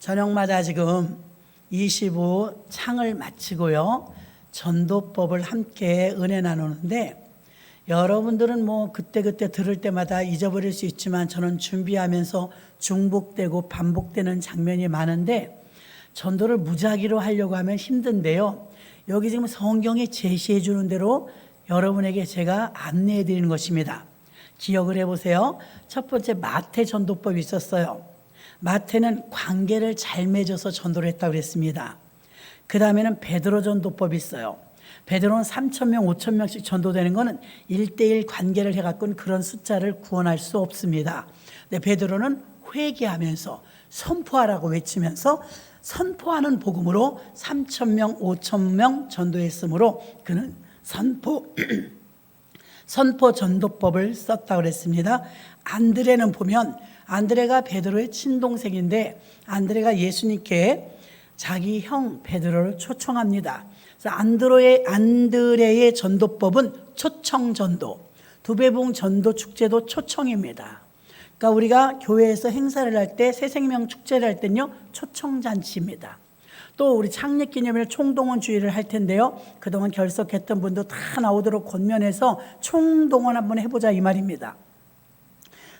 저녁마다 지금 25 창을 마치고요. 전도법을 함께 은혜 나누는데 여러분들은 뭐 그때그때 들을 때마다 잊어버릴 수 있지만 저는 준비하면서 중복되고 반복되는 장면이 많은데 전도를 무작위로 하려고 하면 힘든데요. 여기 지금 성경이 제시해 주는 대로 여러분에게 제가 안내해 드리는 것입니다. 기억을 해보세요. 첫 번째 마태 전도법이 있었어요. 마태는 관계를 잘 맺어서 전도를 했다고 그랬습니다. 그 다음에는 베드로 전도법이 있어요. 베드로는 3,000명, 5,000명씩 전도되는 것은 1:1 관계를 해갖고는 그런 숫자를 구원할 수 없습니다. 근데 베드로는 회개하면서 선포하라고 외치면서 선포하는 복음으로 3,000명, 5,000명 전도했으므로 그는 선포 전도법을 썼다고 그랬습니다. 안드레는 보면 안드레가 베드로의 친동생인데 안드레가 예수님께 자기 형 베드로를 초청합니다. 그래서 안드레의 전도법은 초청 전도, 두배봉 전도 축제도 초청입니다. 그러니까 우리가 교회에서 행사를 할 때 새생명 축제를 할 때는요 초청 잔치입니다. 또 우리 창립기념일 총동원 주의를 할 텐데요. 그동안 결석했던 분도 다 나오도록 권면해서 총동원 한번 해보자 이 말입니다.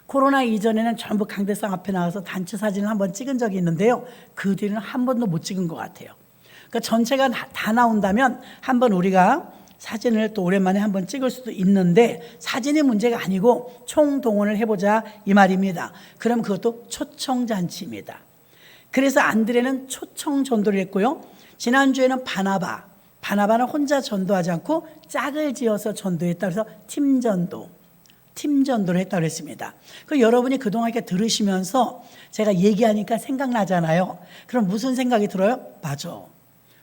코로나 이전에는 전부 강대상 앞에 나와서 단체 사진을 한번 찍은 적이 있는데요. 그 뒤는 한 번도 못 찍은 것 같아요. 그러니까 전체가 다 나온다면 한번 우리가 사진을 또 오랜만에 한번 찍을 수도 있는데 사진이 문제가 아니고 총동원을 해보자 이 말입니다. 그럼 그것도 초청잔치입니다. 그래서 안드레는 초청 전도를 했고요. 지난주에는 바나바는 혼자 전도하지 않고 짝을 지어서 전도했다. 그래서 팀전도를 했다고 했습니다. 그 여러분이 그동안 이렇게 들으시면서 제가 얘기하니까 생각나잖아요. 그럼 무슨 생각이 들어요? 맞아.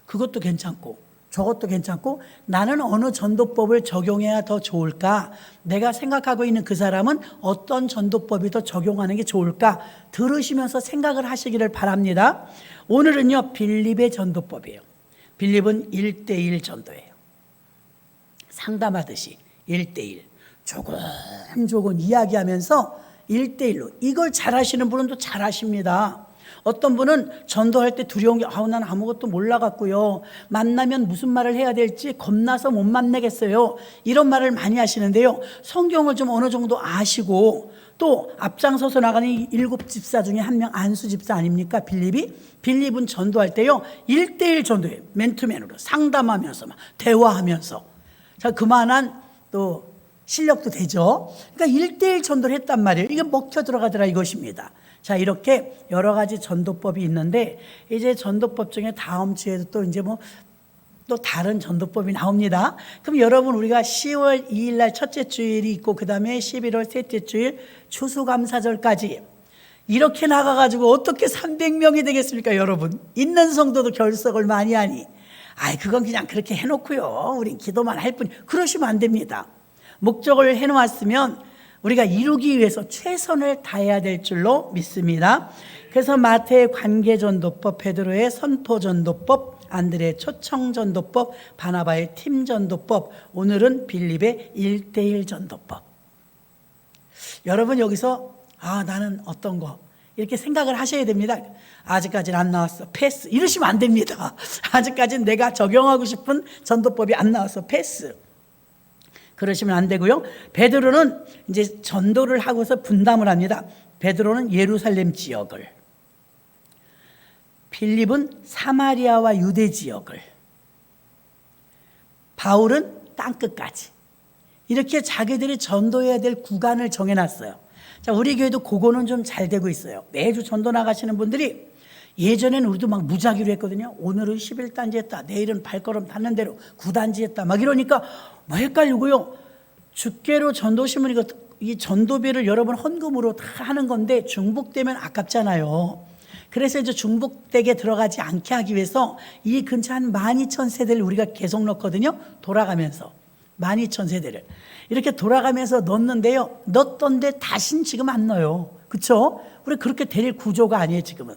그것도 괜찮고 저것도 괜찮고 나는 어느 전도법을 적용해야 더 좋을까? 내가 생각하고 있는 그 사람은 어떤 전도법이 더 적용하는 게 좋을까? 들으시면서 생각을 하시기를 바랍니다. 오늘은요 빌립의 전도법이에요. 빌립은 1:1 전도예요. 상담하듯이 1:1 조금 이야기하면서 1:1로 이걸 잘하시는 분은 또 잘하십니다. 어떤 분은 전도할 때 두려운 게 난 아무것도 몰라갖고요. 만나면 무슨 말을 해야 될지 겁나서 못 만나겠어요. 이런 말을 많이 하시는데요. 성경을 좀 어느 정도 아시고 또 앞장서서 나가는 7 집사 중에 한 명 안수 집사 아닙니까? 빌립은 전도할 때요 1:1 전도해요. 맨투맨으로 상담하면서 막 대화하면서 자 그만한 또 실력도 되죠. 그러니까 1:1 전도를 했단 말이에요. 이게 먹혀 들어가더라 이것입니다. 자, 이렇게 여러 가지 전도법이 있는데 이제 전도법 중에 다음 주에도 또 이제 또 다른 전도법이 나옵니다. 그럼 여러분 우리가 10월 2일 날 첫째 주일이 있고 그다음에 11월 셋째 주일 추수감사절까지 이렇게 나가가지고 어떻게 300명이 되겠습니까, 여러분? 있는 성도도 결석을 많이 하니. 그건 그냥 그렇게 해놓고요. 우린 기도만 할 뿐. 그러시면 안 됩니다. 목적을 해놓았으면 우리가 이루기 위해서 최선을 다해야 될 줄로 믿습니다. 그래서 마태의 관계전도법, 베드로의 선포전도법, 안드레의 초청전도법, 바나바의 팀전도법, 오늘은 빌립의 1:1 전도법. 여러분 여기서 나는 어떤 거 이렇게 생각을 하셔야 됩니다. 아직까지는 안 나왔어. 패스. 이러시면 안 됩니다. 아직까지는 내가 적용하고 싶은 전도법이 안 나왔어. 패스. 그러시면 안 되고요. 베드로는 이제 전도를 하고서 분담을 합니다. 베드로는 예루살렘 지역을, 빌립은 사마리아와 유대 지역을, 바울은 땅끝까지 이렇게 자기들이 전도해야 될 구간을 정해놨어요. 자, 우리 교회도 그거는 좀 잘 되고 있어요. 매주 전도 나가시는 분들이 예전에는 우리도 막 무작위로 했거든요. 오늘은 11단지 했다. 내일은 발걸음 닿는 대로 9단지 했다. 막 이러니까 헷갈리고요. 주께로 전도 심으니 이 전도비를 여러분 헌금으로 다 하는 건데 중복되면 아깝잖아요. 그래서 이제 중복되게 들어가지 않게 하기 위해서 이 근처 한 12,000세대를 우리가 계속 넣거든요. 돌아가면서 12,000세대를 이렇게 돌아가면서 넣는데요. 넣었던데 다신 지금 안 넣어요. 그렇죠? 우리 그렇게 될 구조가 아니에요 지금은.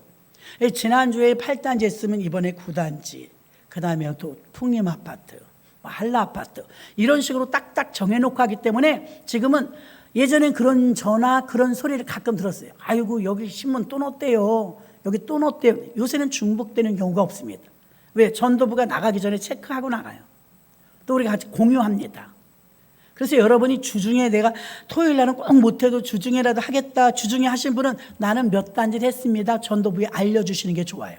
지난주에 8단지 했으면 이번에 9단지, 그 다음에 또 풍림아파트, 한라아파트 이런 식으로 딱딱 정해놓고 하기 때문에 지금은 예전엔 그런 전화 그런 소리를 가끔 들었어요. 아이고 여기 신문 또 넣었대요. 여기 또 넣었대요. 요새는 중복되는 경우가 없습니다. 왜? 전도부가 나가기 전에 체크하고 나가요. 또 우리가 같이 공유합니다. 그래서 여러분이 주중에 내가 토요일 날은 꼭 못해도 주중에라도 하겠다. 주중에 하신 분은 나는 몇 단지를 했습니다. 전도부에 알려주시는 게 좋아요.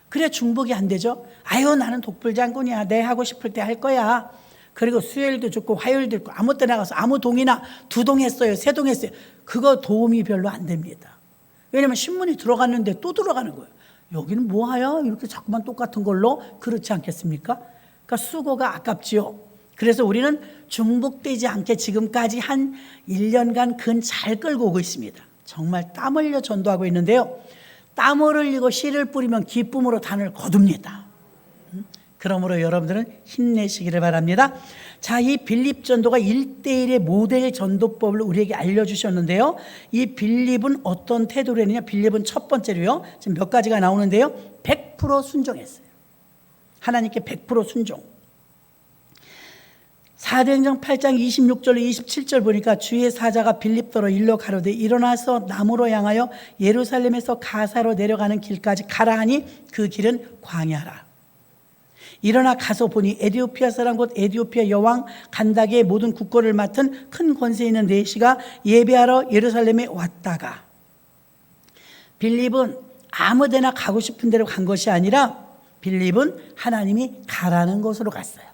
그래 중복이 안 되죠. 아유 나는 독불장군이야. 내 하고 싶을 때 할 거야. 그리고 수요일도 좋고 화요일도 있고 아무 때 나가서 아무 동이나 2동 했어요. 3동 했어요. 그거 도움이 별로 안 됩니다. 왜냐하면 신문이 들어갔는데 또 들어가는 거예요. 여기는 뭐하여? 이렇게 자꾸만 똑같은 걸로. 그렇지 않겠습니까? 그러니까 수고가 아깝지요. 그래서 우리는 중복되지 않게 지금까지 한 1년간 근 잘 끌고 오고 있습니다. 정말 땀 흘려 전도하고 있는데요. 땀을 흘리고 씨를 뿌리면 기쁨으로 단을 거둡니다. 그러므로 여러분들은 힘내시기를 바랍니다. 자, 이 빌립 전도가 1대1의 모델 전도법을 우리에게 알려주셨는데요. 이 빌립은 어떤 태도를 했느냐? 빌립은 첫 번째로요. 지금 몇 가지가 나오는데요. 100% 순종했어요. 하나님께 100% 순종. 사도행전 8장 26절로 27절 보니까 주의 사자가 빌립더러 일러 가로되 일어나서 남으로 향하여 예루살렘에서 가사로 내려가는 길까지 가라 하니 그 길은 광야라. 일어나 가서 보니 에디오피아 사람 곧 에디오피아 여왕 간다게의 모든 국고를 맡은 큰 권세 있는 내시가 예배하러 예루살렘에 왔다가, 빌립은 아무데나 가고 싶은 데로 간 것이 아니라 빌립은 하나님이 가라는 곳으로 갔어요.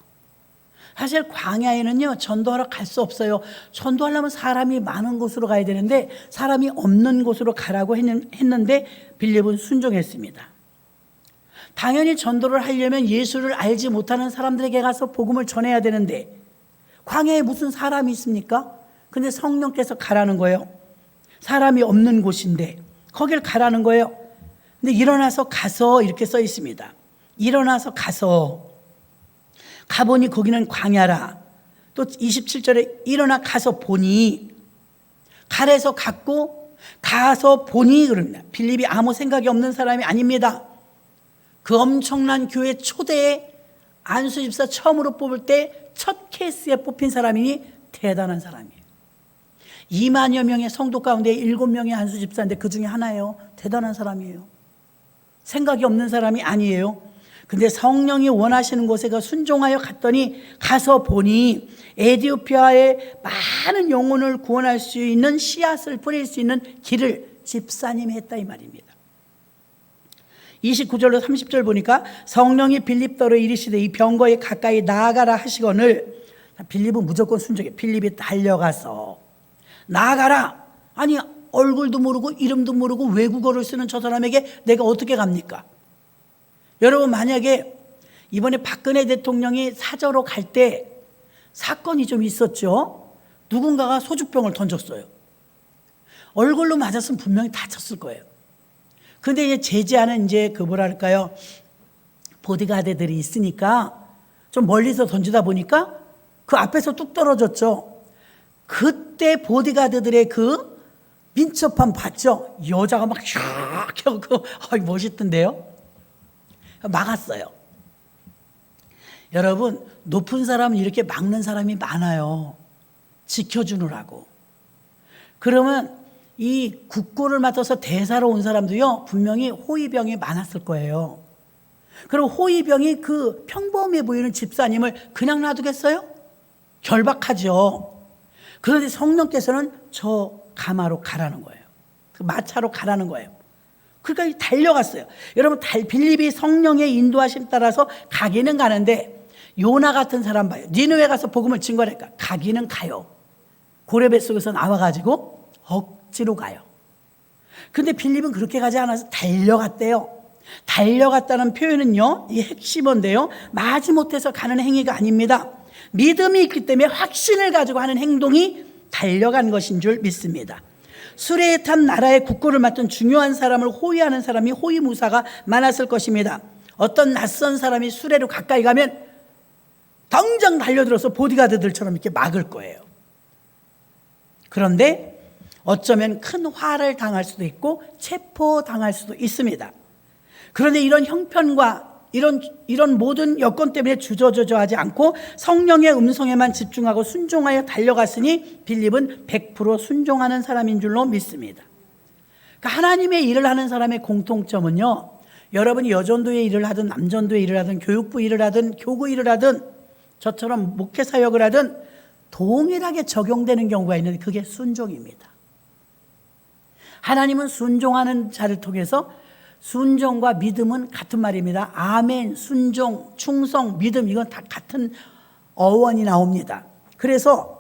사실 광야에는요 전도하러 갈 수 없어요. 전도하려면 사람이 많은 곳으로 가야 되는데 사람이 없는 곳으로 가라고 했는데 빌립은 순종했습니다. 당연히 전도를 하려면 예수를 알지 못하는 사람들에게 가서 복음을 전해야 되는데 광야에 무슨 사람이 있습니까? 근데 성령께서 가라는 거예요. 사람이 없는 곳인데 거길 가라는 거예요. 근데 일어나서 가서 이렇게 써 있습니다. 일어나서 가서 가보니 거기는 광야라. 또 27절에 일어나 가서 보니, 가래서 갔고 가서 보니 그럽니다. 빌립이 아무 생각이 없는 사람이 아닙니다. 그 엄청난 교회 초대에 안수 집사 처음으로 뽑을 때 첫 케이스에 뽑힌 사람이니 대단한 사람이에요. 2만여 명의 성도 가운데 7명의 안수 집사인데 그 중에 하나예요. 대단한 사람이에요. 생각이 없는 사람이 아니에요. 근데 성령이 원하시는 곳에 순종하여 갔더니 가서 보니 에디오피아의 많은 영혼을 구원할 수 있는 씨앗을 뿌릴 수 있는 길을 집사님이 했다 이 말입니다. 29절로 30절 보니까 성령이 빌립더러 이르시되 이 병거에 가까이 나아가라 하시거늘, 빌립은 무조건 순종해. 빌립이 달려가서 나아가라. 아니 얼굴도 모르고 이름도 모르고 외국어를 쓰는 저 사람에게 내가 어떻게 갑니까? 여러분 만약에 이번에 박근혜 대통령이 사저로 갈 때 사건이 좀 있었죠. 누군가가 소주병을 던졌어요. 얼굴로 맞았으면 분명히 다쳤을 거예요. 근데 이제 제지하는 그 뭐랄까요, 보디가드들이 있으니까 좀 멀리서 던지다 보니까 그 앞에서 뚝 떨어졌죠. 그때 보디가드들의 그 민첩함 봤죠? 여자가 막 샥 하고 멋있던데요. 막았어요. 여러분 높은 사람은 이렇게 막는 사람이 많아요. 지켜주느라고. 그러면 이 국고를 맡아서 대사로 온 사람도요 분명히 호위병이 많았을 거예요. 그럼 호위병이 그 평범해 보이는 집사님을 그냥 놔두겠어요? 결박하죠. 그런데 성령께서는 저 가마로 가라는 거예요. 그 마차로 가라는 거예요. 그러니까 달려갔어요. 여러분 빌립이 성령의 인도하심 따라서 가기는 가는데 요나 같은 사람 봐요. 니느웨 가서 복음을 증거할까? 가기는 가요. 고레 뱃속에서 나와가지고 억지로 가요. 근데 빌립은 그렇게 가지 않아서 달려갔대요. 달려갔다는 표현은요 이 핵심인데요 마지못해서 가는 행위가 아닙니다. 믿음이 있기 때문에 확신을 가지고 하는 행동이 달려간 것인 줄 믿습니다. 수레에 탄 나라의 국고를 맡은 중요한 사람을 호위하는 사람이 호위무사가 많았을 것입니다. 어떤 낯선 사람이 수레로 가까이 가면 당장 달려들어서 보디가드들처럼 이렇게 막을 거예요. 그런데 어쩌면 큰 화를 당할 수도 있고 체포당할 수도 있습니다. 그런데 이런 형편과 이런 모든 여건 때문에 주저주저하지 않고 성령의 음성에만 집중하고 순종하여 달려갔으니 빌립은 100% 순종하는 사람인 줄로 믿습니다. 그러니까 하나님의 일을 하는 사람의 공통점은요, 여러분이 여전도의 일을 하든 남전도의 일을 하든 교육부 일을 하든 교구 일을 하든 저처럼 목회 사역을 하든 동일하게 적용되는 경우가 있는데 그게 순종입니다. 하나님은 순종하는 자를 통해서 순종과 믿음은 같은 말입니다. 아멘, 순종, 충성, 믿음 이건 다 같은 어원이 나옵니다. 그래서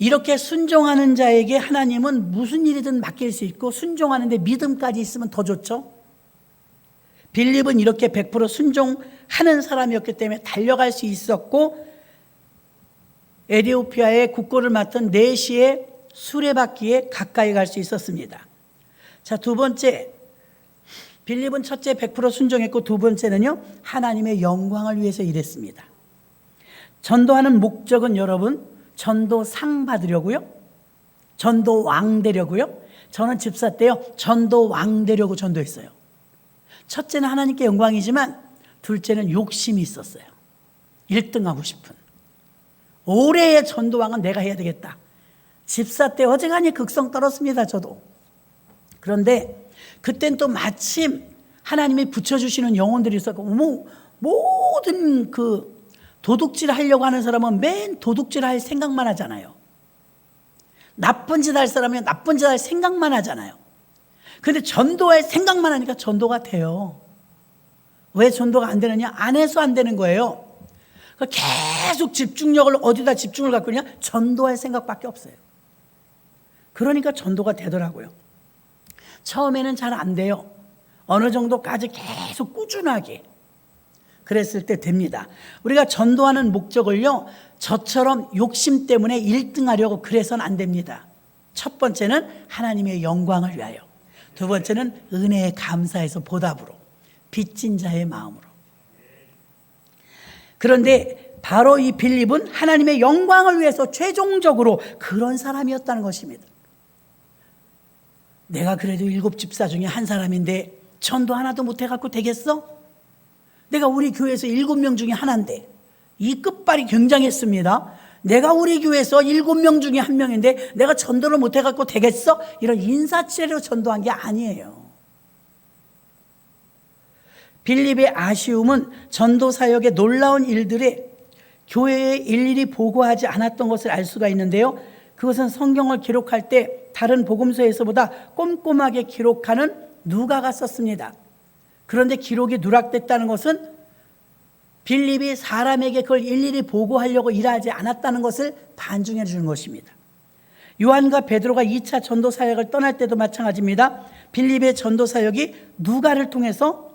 이렇게 순종하는 자에게 하나님은 무슨 일이든 맡길 수 있고 순종하는데 믿음까지 있으면 더 좋죠. 빌립은 이렇게 100% 순종하는 사람이었기 때문에 달려갈 수 있었고 에티오피아의 국고를 맡은 네시의 수레바퀴에 가까이 갈 수 있었습니다. 자, 두 번째, 빌립은 첫째 100% 순종했고 두 번째는요, 하나님의 영광을 위해서 일했습니다. 전도하는 목적은 여러분, 전도상 받으려고요, 전도왕 되려고요. 저는 집사 때요, 전도왕 되려고 전도했어요. 첫째는 하나님께 영광이지만 둘째는 욕심이 있었어요. 1등하고 싶은. 올해의 전도왕은 내가 해야 되겠다. 집사 때 어지간히 극성 떨었습니다, 저도. 그런데 그땐 또 마침 하나님이 붙여주시는 영혼들이 있었고, 모든 그 도둑질 하려고 하는 사람은 맨 도둑질 할 생각만 하잖아요. 나쁜 짓 할 사람은 나쁜 짓 할 생각만 하잖아요. 근데 전도할 생각만 하니까 전도가 돼요. 왜 전도가 안 되느냐? 안 해서 안 되는 거예요. 계속 집중력을 어디다 집중을 갖고 있냐? 전도할 생각밖에 없어요. 그러니까 전도가 되더라고요. 처음에는 잘 안 돼요. 어느 정도까지 계속 꾸준하게 그랬을 때 됩니다. 우리가 전도하는 목적을요, 저처럼 욕심 때문에 1등 하려고 그래서는 안 됩니다. 첫 번째는 하나님의 영광을 위하여, 두 번째는 은혜에 감사해서 보답으로, 빚진 자의 마음으로. 그런데 바로 이 빌립은 하나님의 영광을 위해서 최종적으로 그런 사람이었다는 것입니다. 내가 그래도 7 집사 중에 한 사람인데 전도 하나도 못해갖고 되겠어? 내가 우리 교회에서 7명 중에 하나인데, 이 끝발이 굉장했습니다. 내가 우리 교회에서 7명 중에 한 명인데 내가 전도를 못해갖고 되겠어? 이런 인사치레로 전도한 게 아니에요. 빌립의 아쉬움은 전도 사역의 놀라운 일들에 교회에 일일이 보고하지 않았던 것을 알 수가 있는데요, 그것은 성경을 기록할 때 다른 복음서에서보다 꼼꼼하게 기록하는 누가가 썼습니다. 그런데 기록이 누락됐다는 것은 빌립이 사람에게 그걸 일일이 보고하려고 일하지 않았다는 것을 반증해 주는 것입니다. 요한과 베드로가 2차 전도 사역을 떠날 때도 마찬가지입니다. 빌립의 전도 사역이 누가를 통해서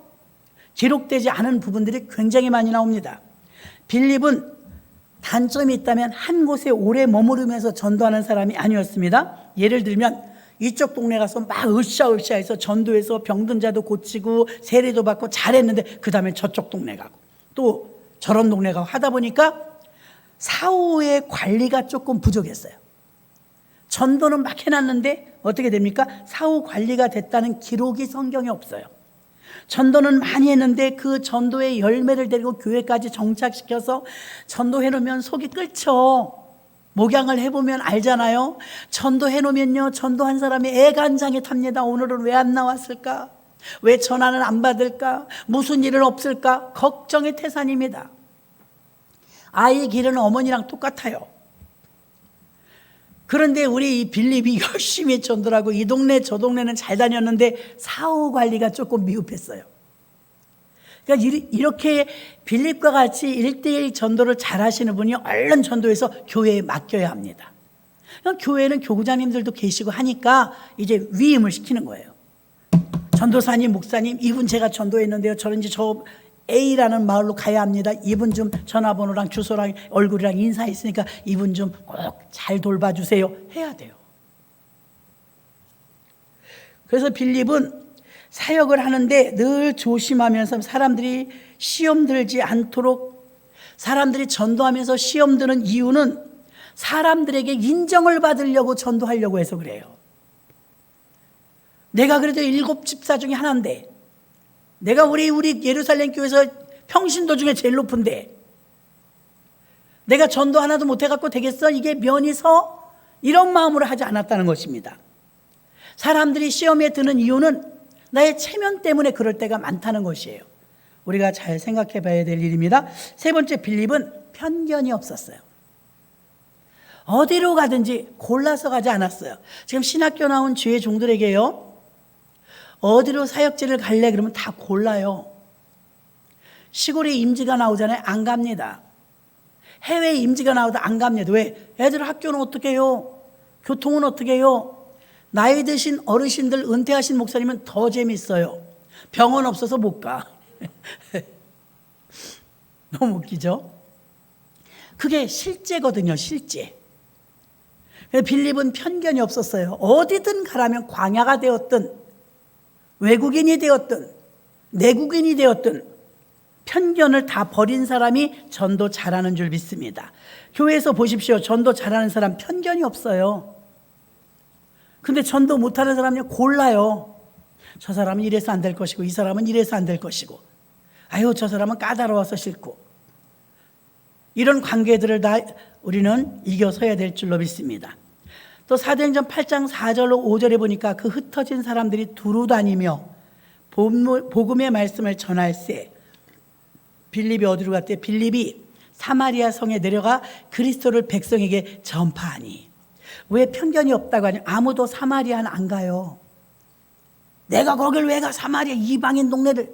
기록되지 않은 부분들이 굉장히 많이 나옵니다. 빌립은 단점이 있다면 한 곳에 오래 머무르면서 전도하는 사람이 아니었습니다. 예를 들면 이쪽 동네 가서 막 으쌰으쌰해서 전도해서 병든 자도 고치고 세례도 받고 잘했는데 그 다음에 저쪽 동네 가고 또 저런 동네 가고 하다 보니까 사후의 관리가 조금 부족했어요. 전도는 막 해놨는데 어떻게 됩니까? 사후 관리가 됐다는 기록이 성경에 없어요. 전도는 많이 했는데 그 전도의 열매를 데리고 교회까지 정착시켜서 전도해놓으면 속이 끓죠. 목양을 해보면 알잖아요. 전도해놓으면요, 전도한 사람이 애간장에 탑니다. 오늘은 왜 안 나왔을까? 왜 전화는 안 받을까? 무슨 일은 없을까? 걱정의 태산입니다. 아이 기르는 어머니랑 똑같아요. 그런데 우리 이 빌립이 열심히 전도를 하고 이 동네 저 동네는 잘 다녔는데 사후 관리가 조금 미흡했어요. 그러니까 이렇게 빌립과 같이 1:1 전도를 잘 하시는 분이 얼른 전도해서 교회에 맡겨야 합니다. 그러니까 교회는 교구장님들도 계시고 하니까 이제 위임을 시키는 거예요. 전도사님, 목사님, 이분 제가 전도했는데요, 저는 이제 저 A라는 마을로 가야 합니다. 이분 좀 전화번호랑 주소랑 얼굴이랑 인사했으니까 이분 좀 꼭 잘 돌봐주세요. 해야 돼요. 그래서 빌립은 사역을 하는데 늘 조심하면서 사람들이 시험 들지 않도록, 사람들이 전도하면서 시험 드는 이유는 사람들에게 인정을 받으려고 전도하려고 해서 그래요. 내가 그래도 7 집사 중에 하나인데, 내가 우리 예루살렘 교회에서 평신도 중에 제일 높은데 내가 전도 하나도 못해갖고 되겠어? 이게 면이 서? 이런 마음으로 하지 않았다는 것입니다. 사람들이 시험에 드는 이유는 나의 체면 때문에 그럴 때가 많다는 것이에요. 우리가 잘 생각해 봐야 될 일입니다. 세 번째, 빌립은 편견이 없었어요. 어디로 가든지 골라서 가지 않았어요. 지금 신학교 나온 주의 종들에게요, 어디로 사역지를 갈래 그러면 다 골라요. 시골에 임지가 나오잖아요. 안 갑니다. 해외에 임지가 나오도 안 갑니다. 왜? 애들 학교는 어떻게 해요? 교통은 어떻게 해요? 나이 드신 어르신들, 은퇴하신 목사님은 더 재밌어요. 병원 없어서 못 가. 너무 웃기죠? 그게 실제거든요. 실제. 빌립은 편견이 없었어요. 어디든 가라면, 광야가 되었든 외국인이 되었든 내국인이 되었든 편견을 다 버린 사람이 전도 잘하는 줄 믿습니다. 교회에서 보십시오. 전도 잘하는 사람 편견이 없어요. 근데 전도 못하는 사람은 골라요. 저 사람은 이래서 안 될 것이고, 이 사람은 이래서 안 될 것이고, 아유 저 사람은 까다로워서 싫고, 이런 관계들을 다 우리는 이겨서야 될 줄로 믿습니다. 또 사도행전 8장 4절로 5절에 보니까 그 흩어진 사람들이 두루 다니며 복음의 말씀을 전할세. 빌립이 어디로 갔대? 빌립이 사마리아 성에 내려가 그리스도를 백성에게 전파하니. 왜 편견이 없다고 하냐? 아무도 사마리아는 안 가요. 내가 거길 왜 가? 사마리아 이방인 동네를,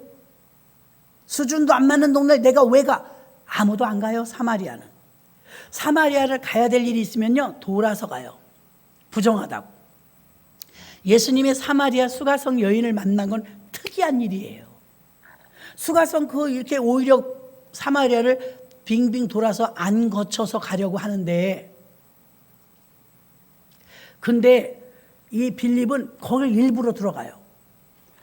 수준도 안 맞는 동네를 내가 왜 가? 아무도 안 가요. 사마리아는. 사마리아를 가야 될 일이 있으면요, 돌아서 가요. 부정하다고. 예수님의 사마리아 수가성 여인을 만난 건 특이한 일이에요. 수가성 이렇게 오히려 사마리아를 빙빙 돌아서 안 거쳐서 가려고 하는데, 근데 이 빌립은 거길 일부러 들어가요.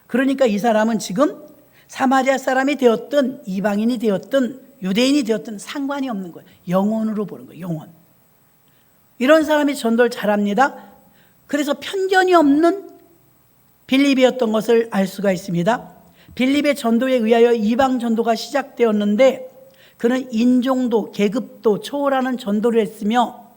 그러니까 이 사람은 지금 사마리아 사람이 되었든 이방인이 되었든 유대인이 되었든 상관이 없는 거예요. 영혼으로 보는 거예요. 영혼. 이런 사람이 전도를 잘합니다. 그래서 편견이 없는 빌립이었던 것을 알 수가 있습니다. 빌립의 전도에 의하여 이방 전도가 시작되었는데, 그는 인종도 계급도 초월하는 전도를 했으며,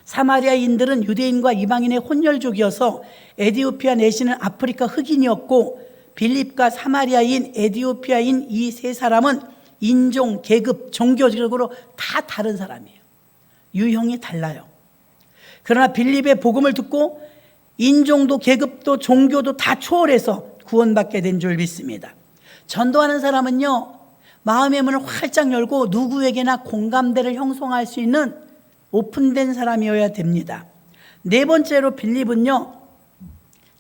사마리아인들은 유대인과 이방인의 혼혈족이어서 에디오피아 내시는 아프리카 흑인이었고, 빌립과 사마리아인, 에디오피아인 이 세 사람은 인종, 계급, 종교적으로 다 다른 사람이에요. 유형이 달라요. 그러나 빌립의 복음을 듣고 인종도 계급도 종교도 다 초월해서 구원받게 된 줄 믿습니다. 전도하는 사람은요, 마음의 문을 활짝 열고 누구에게나 공감대를 형성할 수 있는 오픈된 사람이어야 됩니다. 네 번째로 빌립은요,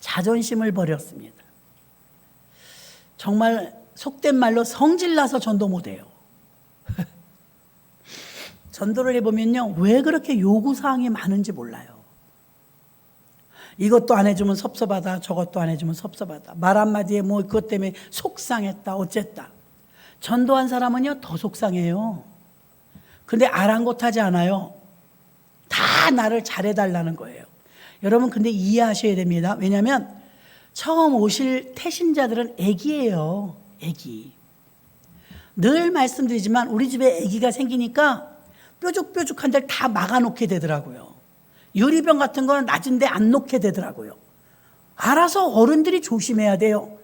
자존심을 버렸습니다. 정말 속된 말로 성질나서 전도 못해요. 전도를 해보면요, 왜 그렇게 요구사항이 많은지 몰라요. 이것도 안 해주면 섭섭하다, 저것도 안 해주면 섭섭하다, 말 한마디에 뭐 그것 때문에 속상했다, 어쨌다. 전도한 사람은요, 더 속상해요. 근데 아랑곳하지 않아요. 다 나를 잘해달라는 거예요. 여러분, 근데 이해하셔야 됩니다. 왜냐하면 처음 오실 태신자들은 애기예요. 애기. 늘 말씀드리지만 우리 집에 애기가 생기니까 뾰족뾰족한 데를 다 막아놓게 되더라고요. 유리병 같은 거는 낮은 데 안 놓게 되더라고요. 알아서 어른들이 조심해야 돼요.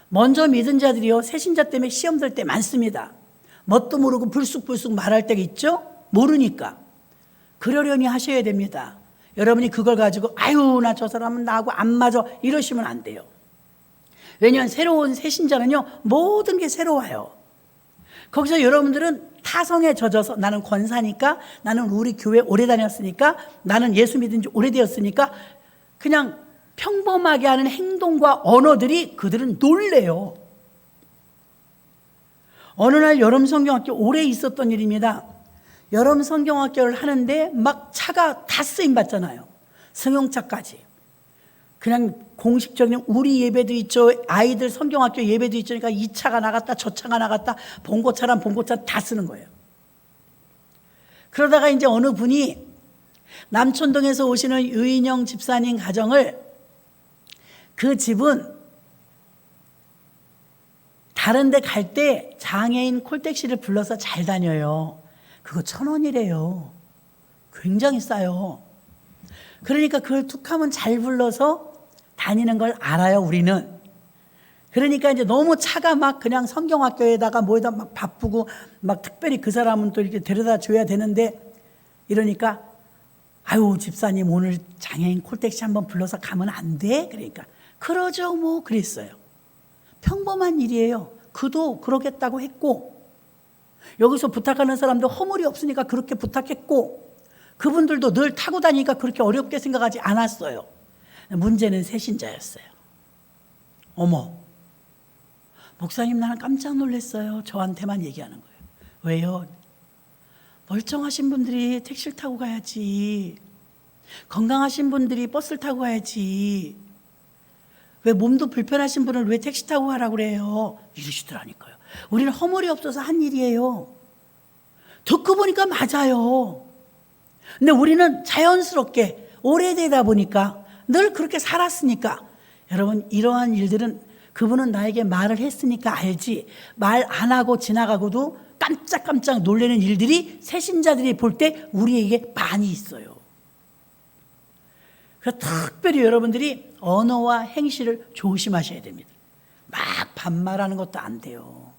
먼저 믿은 자들이요, 새신자 때문에 시험 들 때 많습니다. 뭣도 모르고 불쑥불쑥 말할 때가 있죠? 모르니까. 그러려니 하셔야 됩니다. 여러분이 그걸 가지고 아유 나 저 사람은 나하고 안 맞아 이러시면 안 돼요. 왜냐하면 새로운 새신자는요, 모든 게 새로워요. 거기서 여러분들은 타성에 젖어서 나는 권사니까, 나는 우리 교회 오래 다녔으니까, 나는 예수 믿은 지 오래되었으니까 그냥 평범하게 하는 행동과 언어들이 그들은 놀래요. 어느 날 여름 성경학교 오래 있었던 일입니다. 여름 성경학교를 하는데 막 차가 다 쓰임받잖아요. 승용차까지. 그냥 공식적인 우리 예배도 있죠, 아이들 성경학교 예배도 있죠. 그러니까 이 차가 나갔다 저 차가 나갔다 봉고차랑 봉고차 다 쓰는 거예요. 그러다가 이제 어느 분이 남촌동에서 오시는 유인영 집사님 가정을, 그 집은 다른 데 갈 때 장애인 콜택시를 불러서 잘 다녀요. 그거 1,000원이래요. 굉장히 싸요. 그러니까 그걸 툭하면 잘 불러서 다니는 걸 알아요, 우리는. 그러니까 이제 너무 차가 막 그냥 성경학교에다가 뭐에다 막 바쁘고 막 특별히 그 사람은 또 이렇게 데려다 줘야 되는데 이러니까 아유, 집사님 오늘 장애인 콜택시 한번 불러서 가면 안 돼? 그러니까 그러죠 뭐 그랬어요. 평범한 일이에요. 그도 그러겠다고 했고 여기서 부탁하는 사람도 허물이 없으니까 그렇게 부탁했고 그분들도 늘 타고 다니니까 그렇게 어렵게 생각하지 않았어요. 문제는 새신자였어요. 어머, 목사님 나는 깜짝 놀랐어요. 저한테만 얘기하는 거예요. 왜요? 멀쩡하신 분들이 택시를 타고 가야지. 건강하신 분들이 버스를 타고 가야지. 왜 몸도 불편하신 분을 왜 택시 타고 가라고 그래요? 이러시더라니까요. 우리는 허물이 없어서 한 일이에요. 듣고 보니까 맞아요. 근데 우리는 자연스럽게 오래되다 보니까 늘 그렇게 살았으니까 여러분 이러한 일들은 그분은 나에게 말을 했으니까 알지 말 안 하고 지나가고도 깜짝깜짝 놀라는 일들이 새신자들이 볼 때 우리에게 많이 있어요. 그래서 특별히 여러분들이 언어와 행실을 조심하셔야 됩니다. 막 반말하는 것도 안 돼요.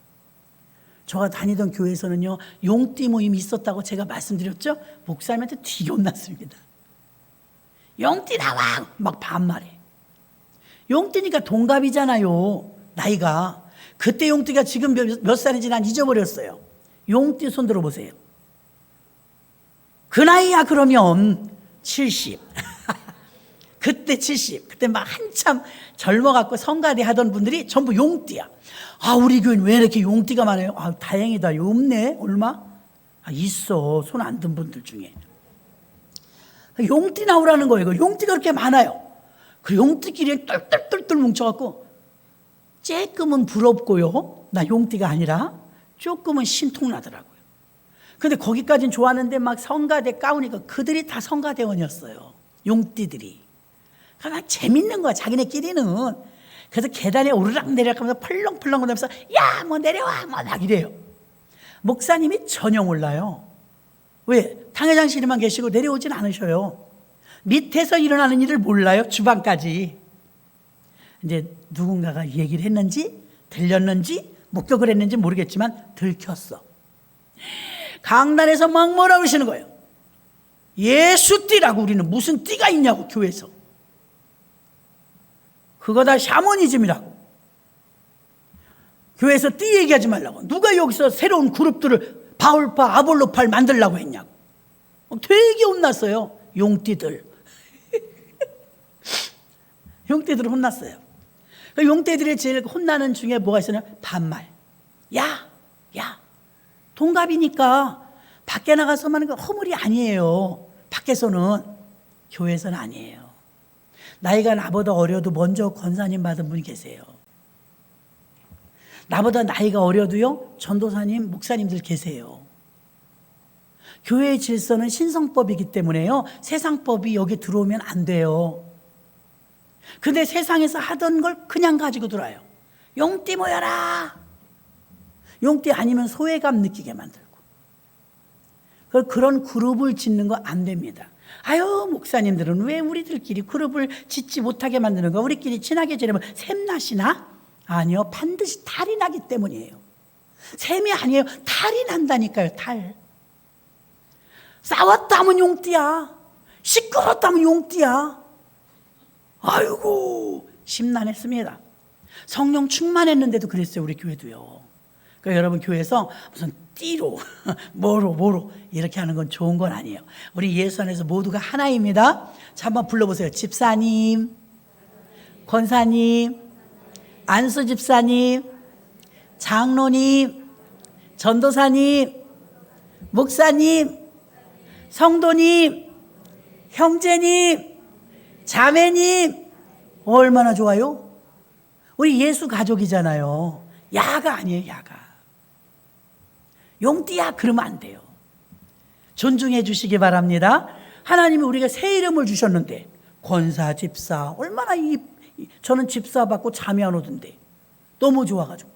제가 다니던 교회에서는요 용띠 모임이 있었다고 제가 말씀드렸죠. 목사님한테 되게 혼났습니다. 용띠 나와 막 반말해. 용띠니까 동갑이잖아요. 나이가. 그때 용띠가 지금 몇 살인지 난 잊어버렸어요. 용띠 손 들어보세요. 그 나이야 그러면 70. 그때 70. 그때 막 한참 젊어갖고 성가대 하던 분들이 전부 용띠야. 아 우리 교회는 왜 이렇게 용띠가 많아요? 아 다행이다. 없네. 얼마? 아 있어. 손 안 든 분들 중에. 용띠 나오라는 거예요. 용띠가 그렇게 많아요. 그 용띠끼리 똘똘똘똘 뭉쳐갖고 조금은 부럽고요. 나 용띠가 아니라 조금은 신통나더라고요. 근데 거기까지는 좋았는데 막 성가대 까우니까 그들이 다 성가대원이었어요. 용띠들이. 그러니까 재밌는 거야 자기네끼리는. 그래서 계단에 오르락 내리락 하면서 펄렁펄렁 거리면서 야 뭐 내려와 뭐 막 이래요. 목사님이 전혀 몰라요. 왜? 당회장실에만 계시고 내려오진 않으셔요. 밑에서 일어나는 일을 몰라요. 주방까지. 이제 누군가가 얘기를 했는지 들렸는지 목격을 했는지 모르겠지만 들켰어. 강단에서 막 뭐라 그러시는 거예요. 예수띠라고. 우리는 무슨 띠가 있냐고 교회에서. 그거 다 샤머니즘이라고. 교회에서 띠 얘기하지 말라고. 누가 여기서 새로운 그룹들을 바울파 아볼로파를 만들려고 했냐고. 되게 혼났어요. 용띠들. 용띠들 혼났어요. 용띠들이 제일 혼나는 중에 뭐가 있었냐? 반말. 야 동갑이니까 밖에 나가서 하는 건 허물이 아니에요. 밖에서는. 교회에서는 아니에요. 나이가 나보다 어려도 먼저 권사님 받은 분이 계세요. 나보다 나이가 어려도요 전도사님 목사님들 계세요. 교회의 질서는 신성법이기 때문에요 세상법이 여기 들어오면 안 돼요. 근데 세상에서 하던 걸 그냥 가지고 들어와요. 용띠 모여라. 용띠 아니면 소외감 느끼게 만들고. 그런 그룹을 짓는 거 안 됩니다. 아유 목사님들은 왜 우리들끼리 그룹을 짓지 못하게 만드는 거. 우리끼리 친하게 지내면 샘나시나? 아니요 반드시 탈이 나기 때문이에요. 샘이 아니에요. 탈이 난다니까요. 탈. 싸웠다 하면 용띠야. 시끄럽다 하면 용띠야. 아이고 심란했습니다. 성령 충만했는데도 그랬어요. 우리 교회도요. 그러니까 여러분 교회에서 무슨 띠로 뭐로 이렇게 하는 건 좋은 건 아니에요. 우리 예수 안에서 모두가 하나입니다. 자 한번 불러보세요. 집사님, 권사님, 안수 집사님, 장로님, 전도사님, 목사님, 성도님, 형제님, 자매님. 얼마나 좋아요? 우리 예수 가족이잖아요. 야가 아니에요. 야가. 용띠야 그러면 안 돼요. 존중해 주시기 바랍니다. 하나님이 우리가 새 이름을 주셨는데 권사, 집사 얼마나 저는 집사 받고 잠이 안 오던데 너무 좋아가지고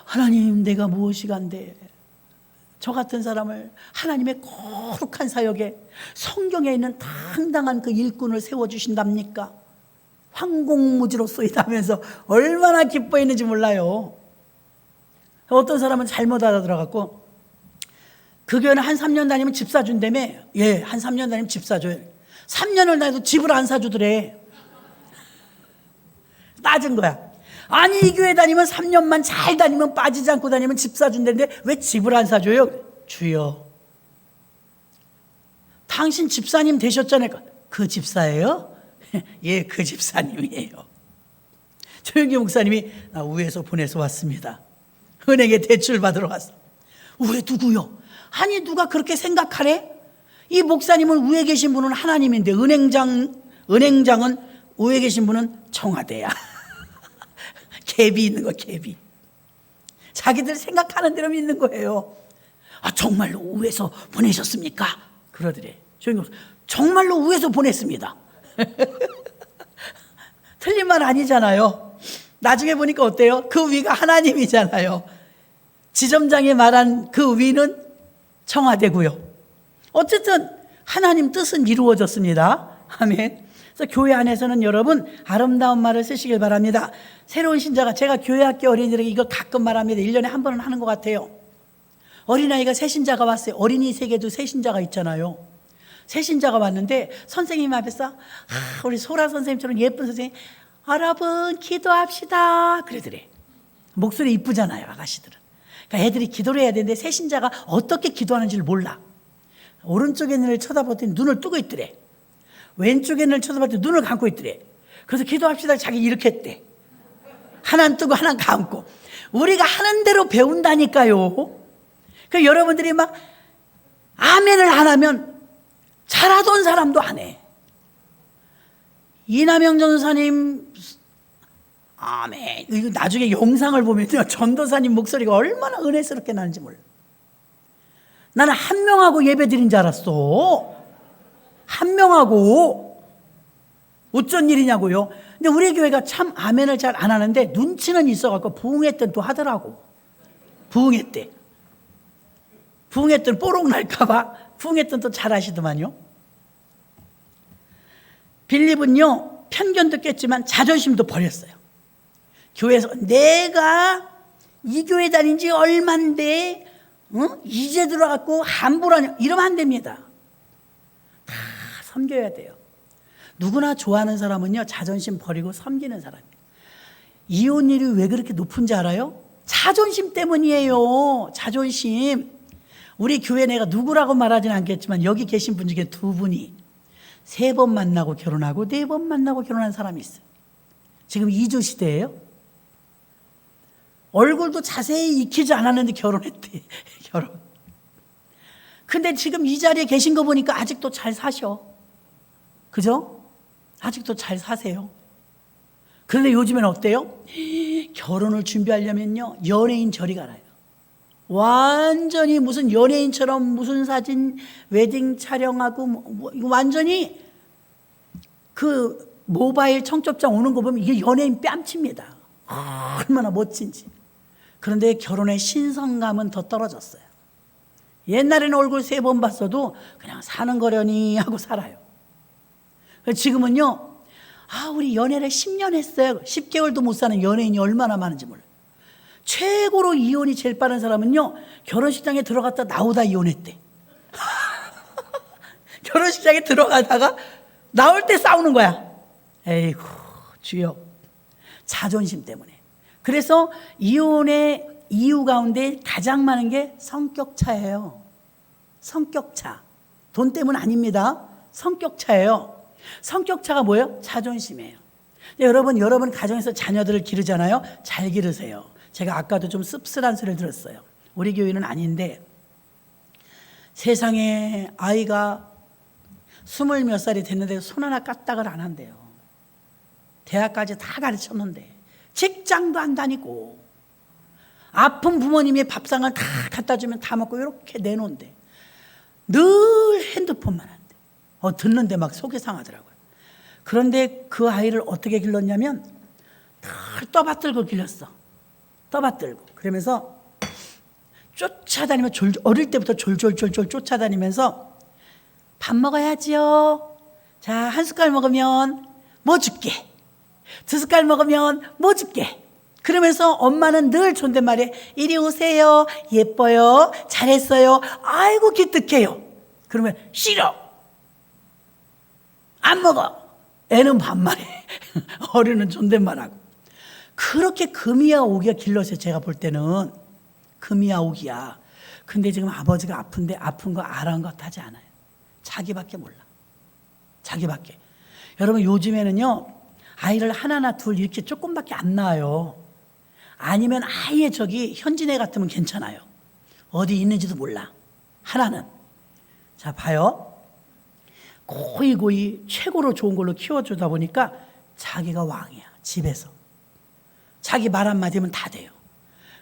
하나님 내가 무엇이간데 저 같은 사람을 하나님의 거룩한 사역에 성경에 있는 당당한 그 일꾼을 세워주신답니까? 황공무지로 쏘이다 하면서 얼마나 기뻐했는지 몰라요. 어떤 사람은 잘못 알아들어갖고 그 교회는 한 3년 다니면 집 사준다며. 예, 한 3년 다니면 집 사줘요. 3년을 다녀도 집을 안 사주더래. 따진 거야. 아니 이 교회 다니면 3년만 잘 다니면 빠지지 않고 다니면 집 사준다는데 왜 집을 안 사줘요? 주여, 당신 집사님 되셨잖아요. 그 집사예요? 예, 그 집사님이에요. 조영기 목사님이 나 우에서 보내서 왔습니다. 은행에 대출 받으러 왔어. 우에 누구요? 아니 누가 그렇게 생각하래? 이 목사님은 우에 계신 분은 하나님인데 은행장은 우에 계신 분은 청와대야. 갭이 있는 거, 갭이. 자기들 생각하는 대로 믿는 거예요. 아, 정말로 우에서 보내셨습니까? 그러더래. 정말로 우에서 보냈습니다. 틀린 말 아니잖아요. 나중에 보니까 어때요? 그 위가 하나님이잖아요. 지점장이 말한 그 위는 청와대고요. 어쨌든 하나님 뜻은 이루어졌습니다. 아멘. 그래서 교회 안에서는 여러분 아름다운 말을 쓰시길 바랍니다. 새로운 신자가, 제가 교회학교 어린이들에게 이거 가끔 말합니다. 1년에 한 번은 하는 것 같아요. 어린아이가 새신자가 왔어요. 어린이 세계도 새신자가 있잖아요. 새신자가 왔는데 선생님 앞에서 우리 소라 선생님처럼 예쁜 선생님, 여러분 기도합시다 그러더래. 목소리 이쁘잖아요, 아가씨들은. 그러니까 애들이 기도를 해야 되는데 새신자가 어떻게 기도하는지를 몰라. 오른쪽에 눈을 쳐다보더니 눈을 뜨고 있더래. 왼쪽에 눈을 쳐다봤더니 눈을 감고 있더래. 그래서 기도합시다 자기 이렇게 했대. 하나는 뜨고 하나는 감고. 우리가 하는 대로 배운다니까요. 그 여러분들이 막 아멘을 안 하면 잘하던 사람도 안 해. 이남영 전도사님 아멘. 이거 나중에 영상을 보면요, 전도사님 목소리가 얼마나 은혜스럽게 나는지 몰라. 나는 한 명하고 예배 드린 줄 알았어. 한 명하고. 어쩐 일이냐고요. 근데 우리 교회가 참 아멘을 잘 안 하는데 눈치는 있어갖고 부흥회 때는 또 하더라고. 부흥회 때. 부흥회 때는 뽀록 날까봐 부흥회 때는 또 잘 하시더만요. 빌립은요, 편견도 깼지만 자존심도 버렸어요. 교회에서 내가 이 교회 다닌 지 얼만데 이제 들어갔고 함부로 하냐, 이러면 안 됩니다. 다 섬겨야 돼요. 누구나 좋아하는 사람은요, 자존심 버리고 섬기는 사람이에요. 이혼율이 왜 그렇게 높은지 알아요? 자존심 때문이에요. 자존심. 우리 교회 내가 누구라고 말하지는 않겠지만 여기 계신 분 중에 두 분이 3번 만나고 결혼하고 4번 만나고 결혼한 사람이 있어요. 지금 2조 시대예요. 얼굴도 자세히 익히지 않았는데 결혼했대. 결혼. 근데 지금 이 자리에 계신 거 보니까 아직도 잘 사셔. 그죠? 아직도 잘 사세요. 그런데 요즘엔 어때요? 결혼을 준비하려면요, 연예인 저리 가라요. 완전히 무슨 연예인처럼 무슨 사진 웨딩 촬영하고 이거 완전히 그 모바일 청첩장 오는 거 보면 이게 연예인 뺨칩니다. 얼마나 멋진지. 그런데 결혼의 신성감은 더 떨어졌어요. 옛날에는 얼굴 3번 봤어도 그냥 사는 거려니 하고 살아요. 지금은요, 우리 연애를 10년 했어요. 10개월도 못 사는 연예인이 얼마나 많은지 몰라요. 최고로 이혼이 제일 빠른 사람은요, 결혼식장에 들어갔다 나오다 이혼했대. 결혼식장에 들어가다가 나올 때 싸우는 거야. 에이구, 주여. 자존심 때문에. 그래서 이혼의 이유 가운데 가장 많은 게 성격차예요. 성격차. 돈 때문 아닙니다. 성격차예요. 성격차가 뭐예요? 자존심이에요. 여러분 가정에서 자녀들을 기르잖아요. 잘 기르세요. 제가 아까도 좀 씁쓸한 소리를 들었어요. 우리 교회는 아닌데 세상에 아이가 20몇 살이 됐는데 손 하나 까딱을 안 한대요. 대학까지 다 가르쳤는데 직장도 안 다니고 아픈 부모님이 밥상을 다 갖다 주면 다 먹고 이렇게 내놓은데 늘 핸드폰만 한대. 듣는데 막 속이 상하더라고요. 그런데 그 아이를 어떻게 길렀냐면 늘 떠받들고 길렀어. 떠받들고. 그러면서 쫓아다니면 어릴 때부터 졸졸졸졸 쫓아다니면서 밥 먹어야지요. 자, 한 숟갈 먹으면 뭐 줄게. 두 숟갈 먹으면 뭐 줄게. 그러면서 엄마는 늘 존댓말에 이리 오세요. 예뻐요. 잘했어요. 아이고 기특해요. 그러면 싫어. 안 먹어. 애는 반말해. 어른은 존댓말하고. 그렇게 금이야 오기야 길렀어요. 제가 볼 때는 금이야 오기야. 근데 지금 아버지가 아픈데 아픈 거 아랑곳하지 않아요. 자기밖에 몰라. 자기밖에. 여러분 요즘에는요 아이를 하나나 둘 이렇게 조금밖에 안 낳아요. 아니면 아예 저기 현진애 같으면 괜찮아요. 어디 있는지도 몰라. 하나는. 자 봐요. 고이 최고로 좋은 걸로 키워주다 보니까 자기가 왕이야. 집에서. 자기 말 한마디면 다 돼요.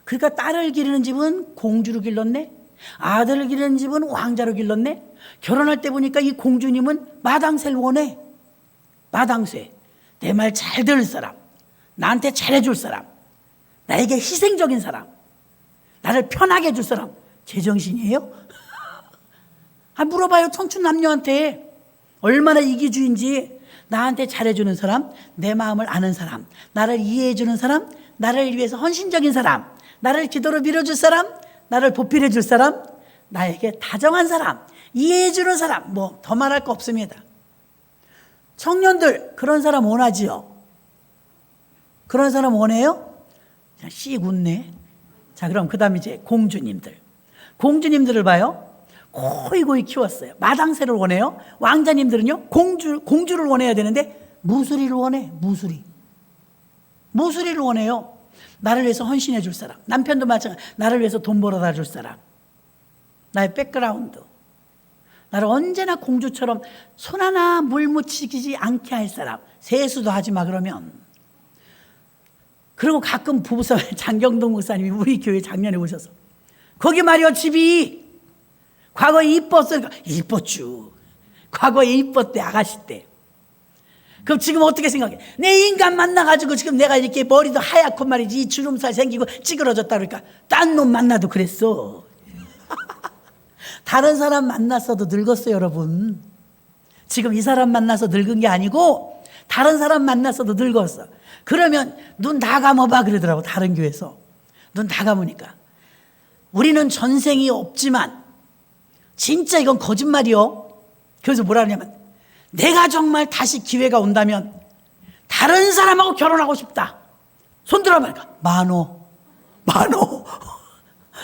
그러니까 딸을 기르는 집은 공주로 길렀네. 아들을 기르는 집은 왕자로 길렀네. 결혼할 때 보니까 이 공주님은 마당쇠를 원해. 마당쇠. 내 말 잘 들을 사람. 나한테 잘해줄 사람. 나에게 희생적인 사람. 나를 편하게 해줄 사람. 제정신이에요? 물어봐요. 청춘 남녀한테. 얼마나 이기주의인지. 나한테 잘해주는 사람, 내 마음을 아는 사람, 나를 이해해주는 사람, 나를 위해서 헌신적인 사람, 나를 기도로 밀어줄 사람, 나를 보필해줄 사람, 나에게 다정한 사람, 이해해주는 사람, 뭐 더 말할 거 없습니다. 청년들 그런 사람 원하지요? 그런 사람 원해요? 자, 씩 웃네. 자, 그럼 그 다음에 이제 공주님들. 공주님들을 봐요. 고이 키웠어요. 마당새를 원해요. 왕자님들은요 공주를 원해야 되는데 무수리를 원해. 무수리를 원해요. 나를 위해서 헌신해 줄 사람. 남편도 마찬가지. 나를 위해서 돈 벌어다 줄 사람. 나의 백그라운드. 나를 언제나 공주처럼 손 하나 물 묻히지 않게 할 사람. 세수도 하지 마 그러면. 그리고 가끔 부부싸움 장경동 목사님이 우리 교회 작년에 오셔서 거기 말이요 집이 과거에 이뻤어요. 이뻤죠. 과거에 이뻤대 아가씨 때. 그럼 지금 어떻게 생각해? 내 인간 만나가지고 지금 내가 이렇게 머리도 하얗고 말이지 이 주름살 생기고 찌그러졌다 그러니까 딴 놈 만나도 그랬어. 다른 사람 만났어도 늙었어요 여러분. 지금 이 사람 만나서 늙은 게 아니고 다른 사람 만났어도 늙었어. 그러면 눈 다 감아봐 그러더라고. 다른 교회에서 눈 다 감으니까 우리는 전생이 없지만 진짜 이건 거짓말이요. 그래서 뭐라 하냐면 내가 정말 다시 기회가 온다면 다른 사람하고 결혼하고 싶다. 손 들어봐. 많어.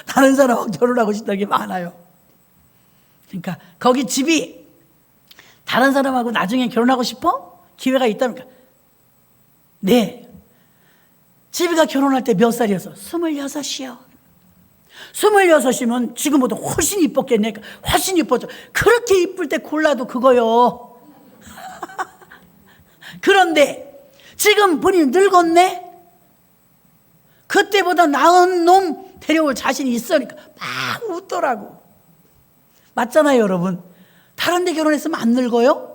다른 사람하고 결혼하고 싶다는 게 많아요. 그러니까 거기 집이 다른 사람하고 나중에 결혼하고 싶어? 기회가 있다니까. 네. 집이가 결혼할 때 몇 살이었어? 26이요. 26이면 지금보다 훨씬 이뻤겠네. 훨씬 이뻤죠. 그렇게 이쁠 때 골라도 그거요. 그런데 지금 본인 늙었네. 그때보다 나은 놈 데려올 자신이 있으니까 막 웃더라고. 맞잖아요 여러분. 다른 데 결혼했으면 안 늙어요?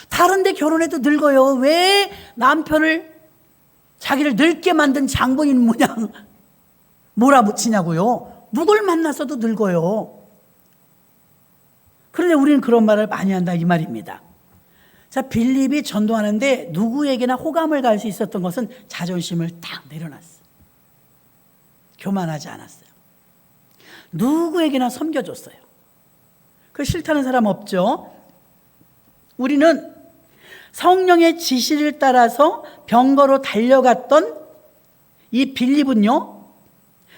다른 데 결혼해도 늙어요. 왜 남편을 자기를 늙게 만든 장본인 모양 몰아붙이냐고요. 누굴 만났어도 늙어요. 그런데 우리는 그런 말을 많이 한다 이 말입니다. 자, 빌립이 전도하는데 누구에게나 호감을 갈 수 있었던 것은 자존심을 딱 내려놨어요. 교만하지 않았어요. 누구에게나 섬겨줬어요. 그 싫다는 사람 없죠? 우리는 성령의 지시를 따라서 병거로 달려갔던 이 빌립은요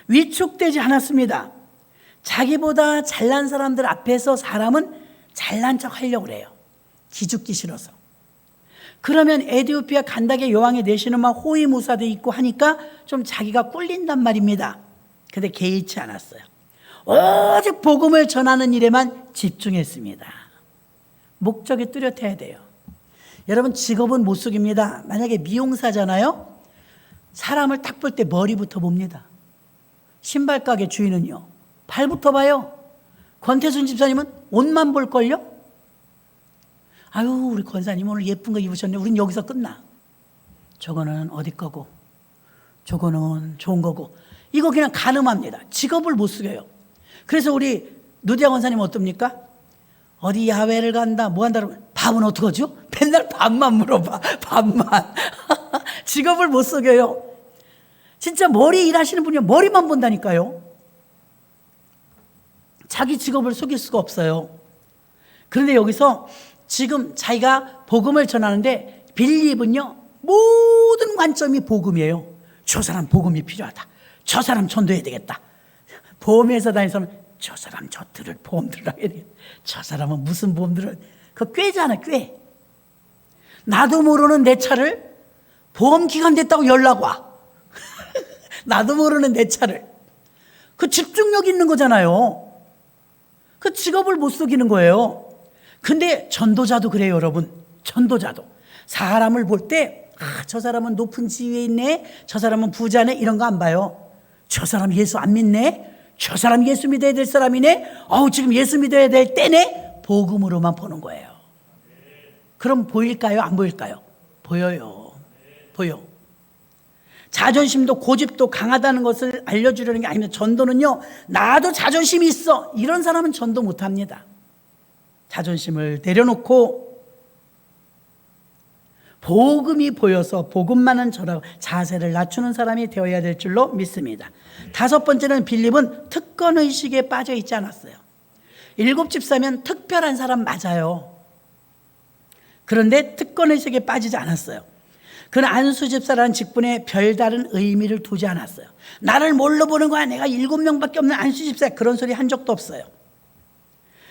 위축되지 않았습니다. 자기보다 잘난 사람들 앞에서 사람은 잘난 척 하려고 그래요. 기죽기 싫어서. 그러면 에디오피아 간다게 여왕의 내시는 막 호위무사도 있고 하니까 좀 자기가 꿀린단 말입니다. 근데 개의치 않았어요. 오직 복음을 전하는 일에만 집중했습니다. 목적이 뚜렷해야 돼요. 여러분 직업은 못 속입니다. 만약에 미용사잖아요. 사람을 딱 볼 때 머리부터 봅니다. 신발가게 주인은요. 발부터 봐요. 권태순 집사님은 옷만 볼걸요? 아유 우리 권사님 오늘 예쁜 거 입으셨네. 우린 여기서 끝나. 저거는 어디 거고 저거는 좋은 거고 이거 그냥 가늠합니다. 직업을 못 속여요. 그래서 우리 누디아 권사님은 어떻습니까? 어디 야외를 간다 뭐 한다 그러면 밥은 어떡하죠? 맨날 밥만 물어봐. 밥만. 직업을 못 속여요. 진짜 머리 일하시는 분이 머리만 본다니까요. 자기 직업을 속일 수가 없어요. 그런데 여기서 지금 자기가 복음을 전하는데 빌립은요, 모든 관점이 복음이에요. 저 사람 복음이 필요하다. 저 사람 전도해야 되겠다. 보험회사 다니서는 저 사람 저 들을 보험 들으라 해야 되겠다. 저 사람은 무슨 보험 들을, 그거 꾀잖아, 꾀. 나도 모르는 내 차를 보험 기간 됐다고 연락 와. 나도 모르는 내 차를. 그 집중력 있는 거잖아요. 그 직업을 못 속이는 거예요. 근데 전도자도 그래요, 여러분. 전도자도 사람을 볼 때, 저 사람은 높은 지위에 있네, 저 사람은 부자네, 이런 거 안 봐요. 저 사람 예수 안 믿네, 저 사람 예수 믿어야 될 사람이네, 지금 예수 믿어야 될 때네, 복음으로만 보는 거예요. 그럼 보일까요, 안 보일까요? 보여요. 보여. 자존심도 고집도 강하다는 것을 알려주려는 게 아니면, 전도는요, 나도 자존심이 있어, 이런 사람은 전도 못합니다. 자존심을 내려놓고 복음이 보여서 복음만은 전하고 자세를 낮추는 사람이 되어야 될 줄로 믿습니다. 다섯 번째는 빌립은 특권의식에 빠져 있지 않았어요. 7 집사면 특별한 사람 맞아요. 그런데 특권의식에 빠지지 않았어요. 그는 안수 집사라는 직분에 별다른 의미를 두지 않았어요. 나를 뭘로 보는 거야, 내가 7명밖에 없는 안수 집사, 그런 소리 한 적도 없어요.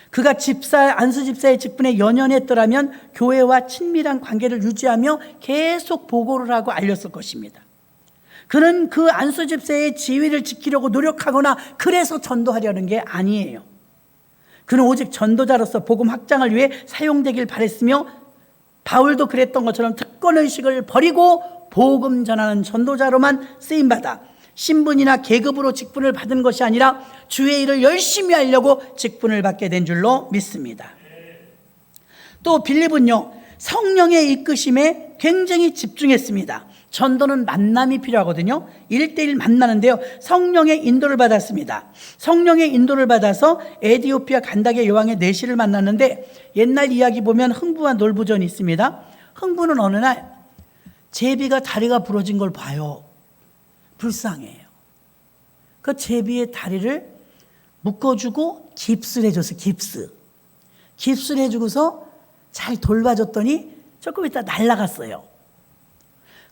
그가 안수 집사의 직분에 연연했더라면 교회와 친밀한 관계를 유지하며 계속 보고를 하고 알렸을 것입니다. 그는 그 안수 집사의 지위를 지키려고 노력하거나 그래서 전도하려는 게 아니에요. 그는 오직 전도자로서 복음 확장을 위해 사용되길 바랬으며, 바울도 그랬던 것처럼 특권의식을 버리고 복음 전하는 전도자로만 쓰임받아 신분이나 계급으로 직분을 받은 것이 아니라 주의 일을 열심히 하려고 직분을 받게 된 줄로 믿습니다. 또 빌립은요, 성령의 이끄심에 굉장히 집중했습니다. 전도는 만남이 필요하거든요. 1대1 만나는데요, 성령의 인도를 받았습니다. 성령의 인도를 받아서 에디오피아 간다게 여왕의 내시를 만났는데, 옛날 이야기 보면 흥부와 놀부전이 있습니다. 흥부는 어느 날 제비가 다리가 부러진 걸 봐요. 불쌍해요. 그 제비의 다리를 묶어주고 깁스를 해줬어요. 깁스를 해주고서 잘 돌봐줬더니 조금 있다 날아갔어요.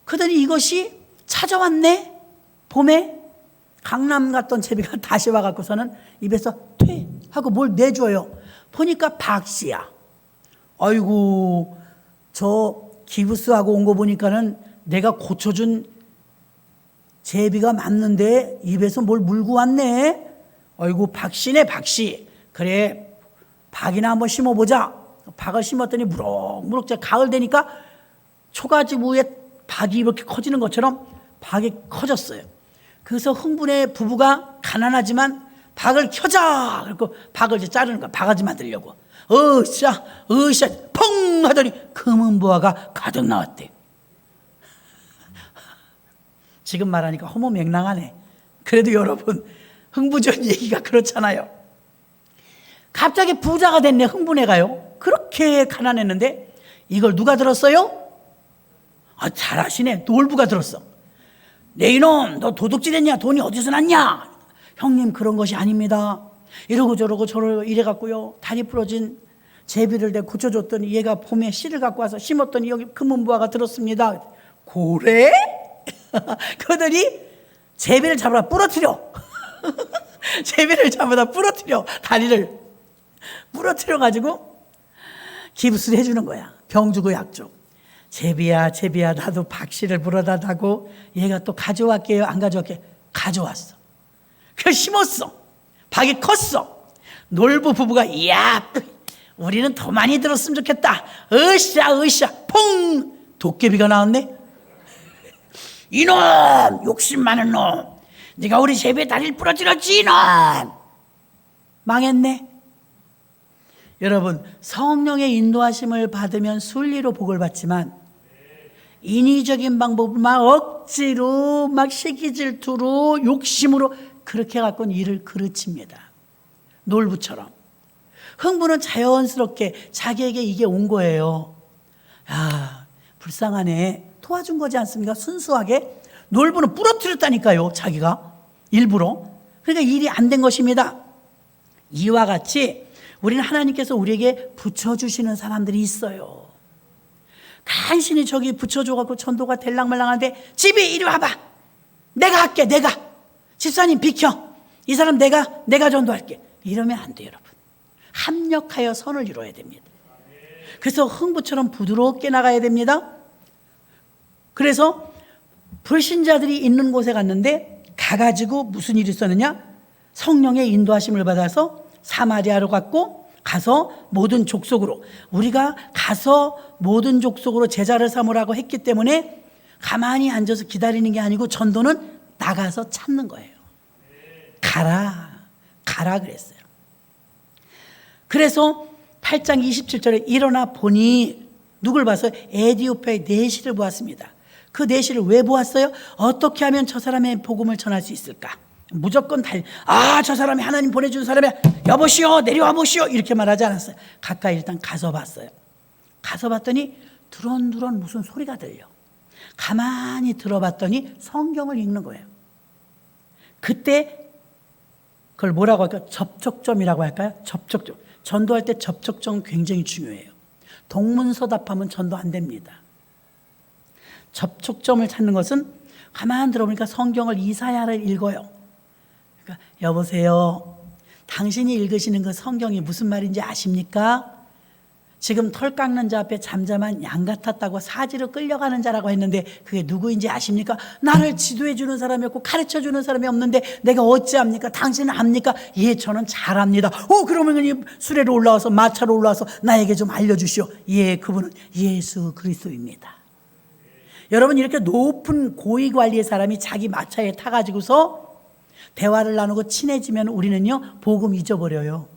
그러더니 이것이 찾아왔네. 봄에 강남 갔던 제비가 다시 와갖고서는 입에서 퇴 하고 뭘 내줘요. 보니까 박씨야. 아이고, 저 기부스하고 온 거 보니까는 내가 고쳐준 제비가 맞는데 입에서 뭘 물고 왔네. 아이고, 박씨네, 박씨. 그래, 박이나 한번 심어보자. 박을 심었더니 무럭무럭 가을 되니까 초가집 위에 박이 이렇게 커지는 것처럼 박이 커졌어요. 그래서 흥분의 부부가 가난하지만 박을 켜자. 그리고 박을 이제 자르는 거야. 바가지 만들려고. 으쌰, 펑 하더니 금은보화가 가득 나왔대. 지금 말하니까 허무맹랑하네. 그래도 여러분, 흥부전 얘기가 그렇잖아요. 갑자기 부자가 됐네, 흥분해가요. 그렇게 가난했는데 이걸 누가 들었어요? 잘하시네. 놀부가 들었어. 내 이놈, 너 도둑질 했냐? 돈이 어디서 났냐? 형님, 그런 것이 아닙니다. 이러고 저러고 이래갖고요, 다리 부러진 제비를 내가 고쳐줬더니 얘가 봄에 씨를 갖고 와서 심었더니 여기 금은보화가 들었습니다. 그래? 그러더니 제비를 잡아다 부러뜨려. 제비를 잡아다 부러뜨려. 다리를 부러뜨려가지고 기부스를 해주는 거야. 병 주고 약 줘. 제비야, 나도 박씨를 불어다 다고. 얘가 또 가져갈게요, 안 가져갈게요? 가져왔어. 그래서 심었어. 박이 컸어. 놀부 부부가, 이야, 우리는 더 많이 들었으면 좋겠다. 으쌰, 퐁! 도깨비가 나왔네. 이놈, 욕심 많은 놈, 네가 우리 제비의 다리를 부러뜨렸지, 이놈. 망했네. 여러분, 성령의 인도하심을 받으면 순리로 복을 받지만 인위적인 방법을 막 억지로 막 시기질투로 욕심으로 그렇게 갖고는 일을 그르칩니다. 놀부처럼. 흥부는 자연스럽게 자기에게 이게 온 거예요. 야, 불쌍하네. 도와준 거지 않습니까? 순수하게. 놀부는 부러뜨렸다니까요, 자기가 일부러. 그러니까 일이 안 된 것입니다. 이와 같이 우리는 하나님께서 우리에게 붙여주시는 사람들이 있어요. 간신히 저기 붙여줘갖고 전도가 될랑말랑한데, 집이 이리 와봐, 내가 할게, 내가. 집사님 비켜, 이 사람 내가 전도할게. 이러면 안 돼요, 여러분. 합력하여 선을 이루어야 됩니다. 그래서 흥부처럼 부드럽게 나가야 됩니다. 그래서 불신자들이 있는 곳에 갔는데, 가가지고 무슨 일이 있었느냐? 성령의 인도하심을 받아서 사마리아로 갔고, 가서 모든 족속으로, 우리가 가서 모든 족속으로 제자를 삼으라고 했기 때문에 가만히 앉아서 기다리는 게 아니고 전도는 나가서 찾는 거예요. 가라 그랬어요. 그래서 8장 27절에 일어나 보니 누굴 봤어요? 에디오피아의 내시를 보았습니다. 그 내시를 왜 보았어요? 어떻게 하면 저 사람의 복음을 전할 수 있을까? 무조건 저 사람이 하나님 보내준 사람이야, 여보시오 내려와 보시오, 이렇게 말하지 않았어요. 가까이 일단 가서 봤어요. 가서 봤더니 두런두런 무슨 소리가 들려. 가만히 들어봤더니 성경을 읽는 거예요. 그때 그걸 뭐라고 할까요? 접촉점이라고 할까요? 접촉점. 전도할 때 접촉점 굉장히 중요해요. 동문서답하면 전도 안 됩니다. 접촉점을 찾는 것은 가만히 들어보니까 성경을 이사야를 읽어요. 그러니까 여보세요, 당신이 읽으시는 그 성경이 무슨 말인지 아십니까? 지금 털 깎는 자 앞에 잠잠한 양 같았다고 사지로 끌려가는 자라고 했는데 그게 누구인지 아십니까? 나를 지도해 주는 사람이 없고 가르쳐 주는 사람이 없는데 내가 어찌합니까? 당신은 압니까? 예, 저는 잘 압니다. 그러면 수레로 올라와서 마차로 올라와서 나에게 좀 알려주시오. 예, 그분은 예수 그리스도입니다. 여러분, 이렇게 높은 고위 관리의 사람이 자기 마차에 타가지고서 대화를 나누고 친해지면 우리는요, 복음 잊어버려요.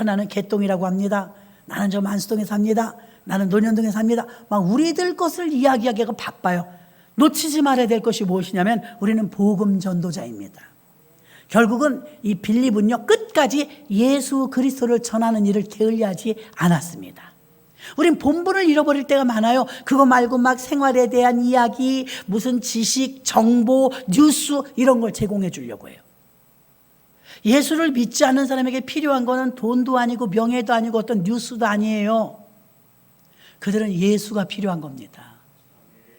나는 개똥이라고 합니다. 나는 저 만수동에 삽니다. 나는 논현동에 삽니다. 막 우리들 것을 이야기하기가 바빠요. 놓치지 말아야 될 것이 무엇이냐면 우리는 복음 전도자입니다. 결국은 이 빌립은요, 끝까지 예수 그리스도를 전하는 일을 게을리하지 않았습니다. 우린 본분을 잃어버릴 때가 많아요. 그거 말고 막 생활에 대한 이야기, 무슨 지식, 정보, 뉴스 이런 걸 제공해 주려고 해요. 예수를 믿지 않는 사람에게 필요한 거는 돈도 아니고 명예도 아니고 어떤 뉴스도 아니에요. 그들은 예수가 필요한 겁니다.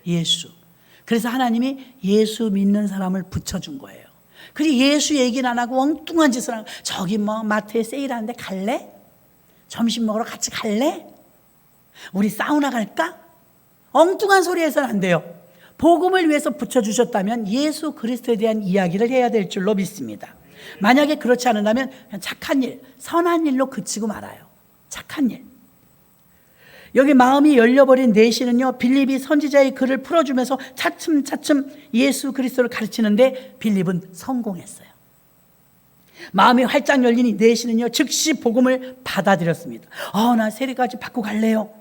예수. 그래서 하나님이 예수 믿는 사람을 붙여준 거예요. 그리고 예수 얘기는 안 하고 엉뚱한 짓을 하고, 저기 마트에 세일하는데 갈래? 점심 먹으러 같이 갈래? 우리 사우나 갈까? 엉뚱한 소리 해서는 안 돼요. 복음을 위해서 붙여주셨다면 예수 그리스도에 대한 이야기를 해야 될 줄로 믿습니다. 만약에 그렇지 않는다면 그냥 착한 일, 선한 일로 그치고 말아요. 착한 일. 여기 마음이 열려버린 내시는요, 빌립이 선지자의 글을 풀어주면서 차츰차츰 예수 그리스도를 가르치는데 빌립은 성공했어요. 마음이 활짝 열리니 내시는요, 즉시 복음을 받아들였습니다. 나 세례까지 받고 갈래요.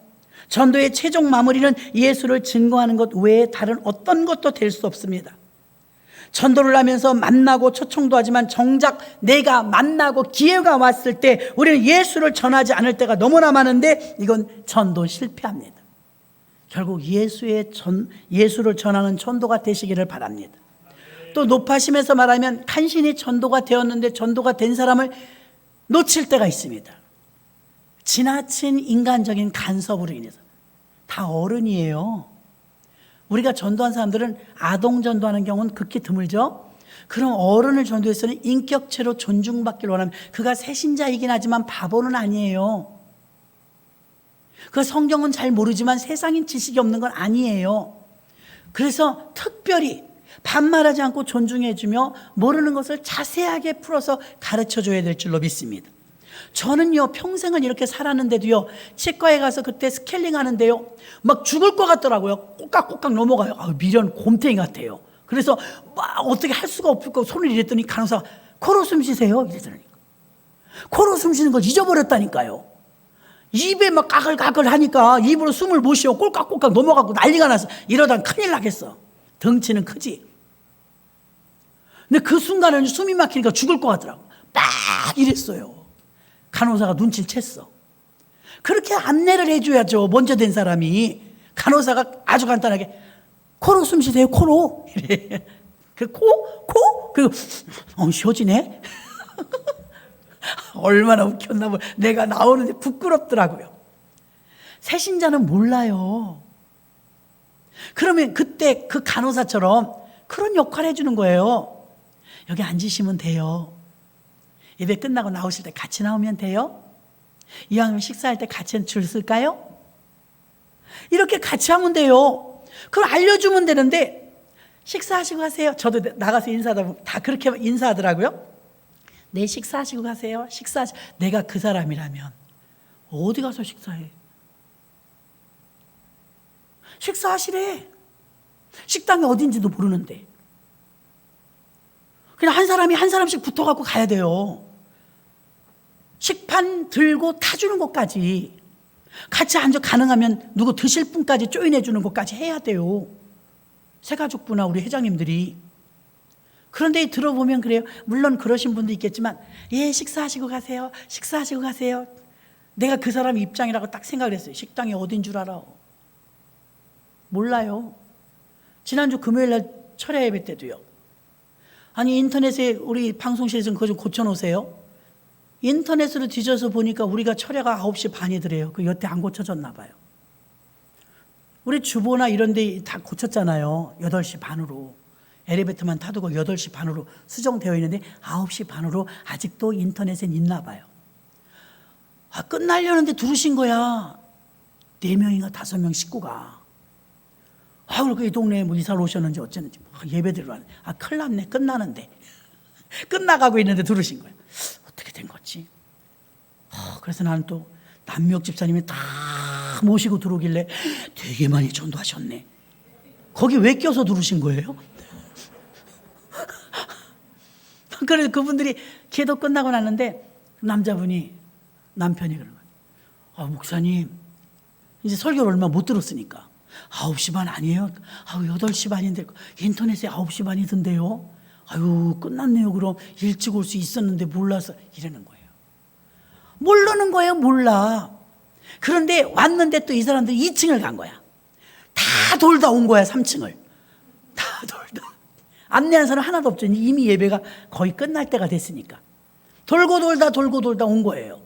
전도의 최종 마무리는 예수를 증거하는 것 외에 다른 어떤 것도 될 수 없습니다. 전도를 하면서 만나고 초청도 하지만 정작 내가 만나고 기회가 왔을 때 우리는 예수를 전하지 않을 때가 너무나 많은데 이건 전도 실패합니다. 결국 예수를 전하는 전도가 되시기를 바랍니다. 또 높아심에서 말하면 간신히 전도가 되었는데 전도가 된 사람을 놓칠 때가 있습니다. 지나친 인간적인 간섭으로 인해서. 다 어른이에요. 우리가 전도한 사람들은 아동 전도하는 경우는 극히 드물죠. 그럼 어른을 전도해서는 인격체로 존중받기를 원합니다. 그가 새신자이긴 하지만 바보는 아니에요. 그 성경은 잘 모르지만 세상인 지식이 없는 건 아니에요. 그래서 특별히 반말하지 않고 존중해주며 모르는 것을 자세하게 풀어서 가르쳐줘야 될 줄로 믿습니다. 저는요, 평생을 이렇게 살았는데도요, 치과에 가서 그때 스케일링 하는데요, 막 죽을 것 같더라고요. 꼬깍꼬깍 넘어가요. 미련 곰탱이 같아요. 그래서 막 어떻게 할 수가 없고 손을 이랬더니 간호사가 코로 숨 쉬세요 이러더라니까. 코로 숨 쉬는 걸 잊어버렸다니까요. 입에 막 가글가글 하니까 입으로 숨을 못 쉬어 꼴깍꼴깍 넘어가고 난리가 나서 이러다 큰일 나겠어. 덩치는 크지. 근데 그 순간에는 숨이 막히니까 죽을 것 같더라고. 막 이랬어요. 간호사가 눈치를 챘어. 그렇게 안내를 해줘야죠. 먼저 된 사람이. 간호사가 아주 간단하게 코로 숨 쉬세요. 코로. 이래. 그 코? 그리고 쉬어지네. 얼마나 웃겼나 봐. 내가 나오는데 부끄럽더라고요. 새신자는 몰라요. 그러면 그때 그 간호사처럼 그런 역할을 해주는 거예요. 여기 앉으시면 돼요. 예배 끝나고 나오실 때 같이 나오면 돼요. 이왕이면 식사할 때 같이 줄 쓸까요? 이렇게 같이 하면 돼요. 그걸 알려주면 되는데 식사하시고 가세요. 저도 나가서 인사하다 보면 다 그렇게 인사하더라고요. 네, 식사하시고 가세요. 내가 그 사람이라면 어디 가서 식사해? 식사하시래. 식당이 어딘지도 모르는데. 그냥 한 사람이 한 사람씩 붙어갖고 가야 돼요. 식판 들고 타주는 것까지, 같이 앉아 가능하면 누구 드실 분까지 조인해 주는 것까지 해야 돼요. 새가족부나 우리 회장님들이. 그런데 들어보면 그래요. 물론 그러신 분도 있겠지만, 예, 식사하시고 가세요. 식사하시고 가세요. 내가 그 사람 입장이라고 딱 생각을 했어요. 식당이 어딘 줄 알아? 몰라요. 지난주 금요일날 철야 예배 때도요. 아니, 인터넷에 우리 방송실에서 그거 좀 고쳐놓으세요. 인터넷으로 뒤져서 보니까 우리가 철야가 9시 반이더래요. 그 여태 안 고쳐졌나 봐요. 우리 주보나 이런 데 다 고쳤잖아요. 8시 반으로. 엘리베이터만 타두고 8시 반으로 수정되어 있는데 9시 반으로 아직도 인터넷엔 있나 봐요. 끝나려는데 들으신 거야. 4명인가 5명 식구가. 그리고 이 동네에 뭐 이사를 오셨는지 어쩌는지 예배드리러 왔는데, 큰일 났네. 끝나는데. 끝나가고 있는데 들으신 거예요. 어떻게 된 거지? 그래서 나는 또 남미옥 집사님이 다 모시고 들어오길래 되게 많이 전도하셨네. 거기 왜 껴서 들으신 거예요? 그래서 그분들이 기도 끝나고 났는데 남편이 그러는 거예요. 목사님, 이제 설교를 얼마 못 들었으니까 9시 반 아니에요? 8시 반인데 인터넷에 9시 반이던데요? 끝났네요. 그럼 일찍 올 수 있었는데 몰라서. 이러는 거예요. 모르는 거예요. 몰라. 그런데 왔는데 또 이 사람들 2층을 간 거야. 다 돌다 온 거야. 3층을 다 돌다. 안내한 사람 하나도 없죠. 이미 예배가 거의 끝날 때가 됐으니까. 돌고 돌다 온 거예요.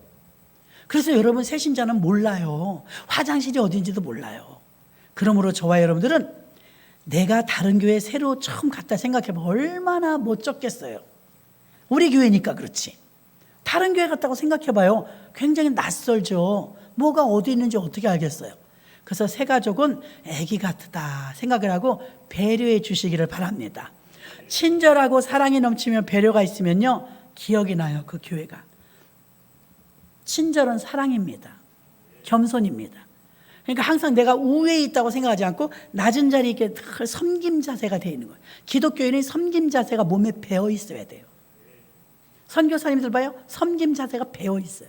그래서 여러분, 새신자는 몰라요. 화장실이 어딘지도 몰라요. 그러므로 저와 여러분들은 내가 다른 교회 새로 처음 갔다 생각해보면 얼마나 멋졌겠어요. 우리 교회니까 그렇지. 다른 교회 갔다고 생각해봐요. 굉장히 낯설죠. 뭐가 어디 있는지 어떻게 알겠어요. 그래서 새가족은 애기 같다 생각을 하고 배려해 주시기를 바랍니다. 친절하고 사랑이 넘치며 배려가 있으면요, 기억이 나요. 그 교회가. 친절은 사랑입니다. 겸손입니다. 그러니까 항상 내가 우위에 있다고 생각하지 않고 낮은 자리에 이렇게 섬김 자세가 되어 있는 거예요. 기독교인은 섬김 자세가 몸에 배어 있어야 돼요. 선교사님들 봐요. 섬김 자세가 배어 있어요.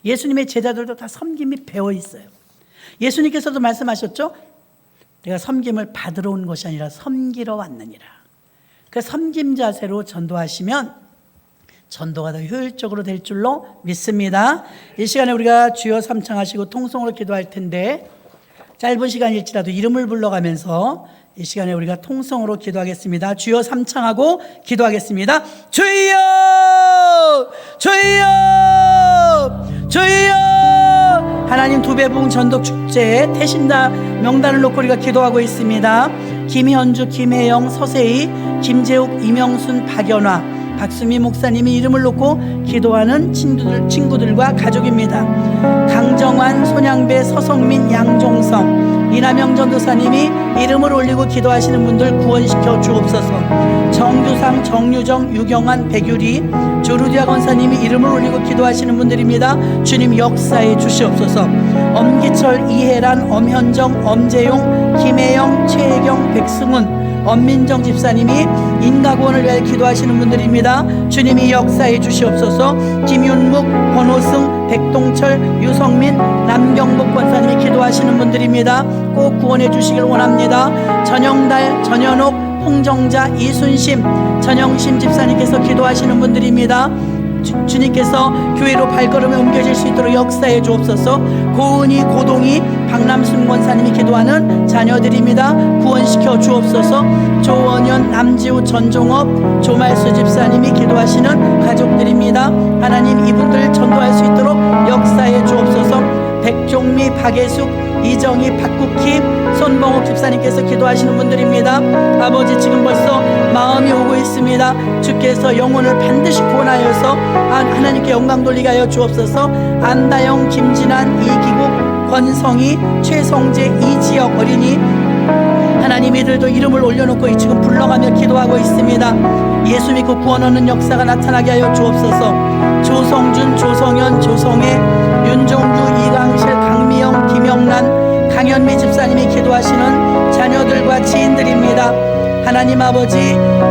예수님의 제자들도 다 섬김이 배어 있어요. 예수님께서도 말씀하셨죠. 내가 섬김을 받으러 온 것이 아니라 섬기러 왔느니라. 그 섬김 자세로 전도하시면 전도가 더 효율적으로 될 줄로 믿습니다. 이 시간에 우리가 주여 삼창하시고 통성으로 기도할 텐데, 짧은 시간일지라도 이름을 불러가면서 이 시간에 우리가 통성으로 기도하겠습니다. 주여 삼창하고 기도하겠습니다. 주여, 주여, 주여. 하나님, 두배부흥 전도축제 태신자 명단을 놓고 우리가 기도하고 있습니다. 김현주, 김혜영, 서세희, 김재욱, 이명순, 박연화, 박수미 목사님이 이름을 놓고 기도하는 친구들과 가족입니다. 강정환, 손양배, 서성민, 양종성, 이남영 전도사님이 이름을 올리고 기도하시는 분들 구원시켜 주옵소서. 정규상, 정유정, 유경환, 백유리, 조르디아 권사님이 이름을 올리고 기도하시는 분들입니다. 주님 역사해 주시옵소서. 엄기철, 이혜란, 엄현정, 엄재용, 김혜영, 최혜경, 백승훈, 엄민정 집사님이 인가구원을 위해 기도하시는 분들입니다. 주님이 역사해 주시옵소서. 김윤묵, 권호승, 백동철, 유성민, 남경복 권사님이 기도하시는 분들입니다. 꼭 구원해 주시길 원합니다. 전영달, 전현옥, 홍정자, 이순심, 전영심 집사님께서 기도하시는 분들입니다. 주님께서 교회로 발걸음을 옮겨질 수 있도록 역사해 주옵소서. 고은희, 고동희, 박남순 권사님이 기도하는 자녀들입니다. 구원시켜 주옵소서. 조원현, 남지우, 전종업, 조말수 집사님이 기도하시는 가족들입니다. 하나님, 이분들 전도할 수 있도록 역사해 주옵소서. 백종미, 박예숙, 이정희, 박국희, 손봉욱 집사님께서 기도하시는 분들입니다. 아버지, 지금 벌써 마음이 오고 있습니다. 주께서 영혼을 반드시 구원하여서 하나님께 영광 돌리게 하여 주옵소서. 안다영, 김진환, 이기국, 권성희, 최성재, 이지혁 어린이, 하나님, 이들도 이름을 올려놓고 지금 불러가며 기도하고 있습니다. 예수 믿고 구원 얻는 역사가 나타나게 하여 주옵소서. 조성준, 조성현, 조성애, 윤종규, 이강실, 강미영, 김영란, 강현미 집사님이 기도하시는 자녀들과 지인들입니다. 하나님 아버지,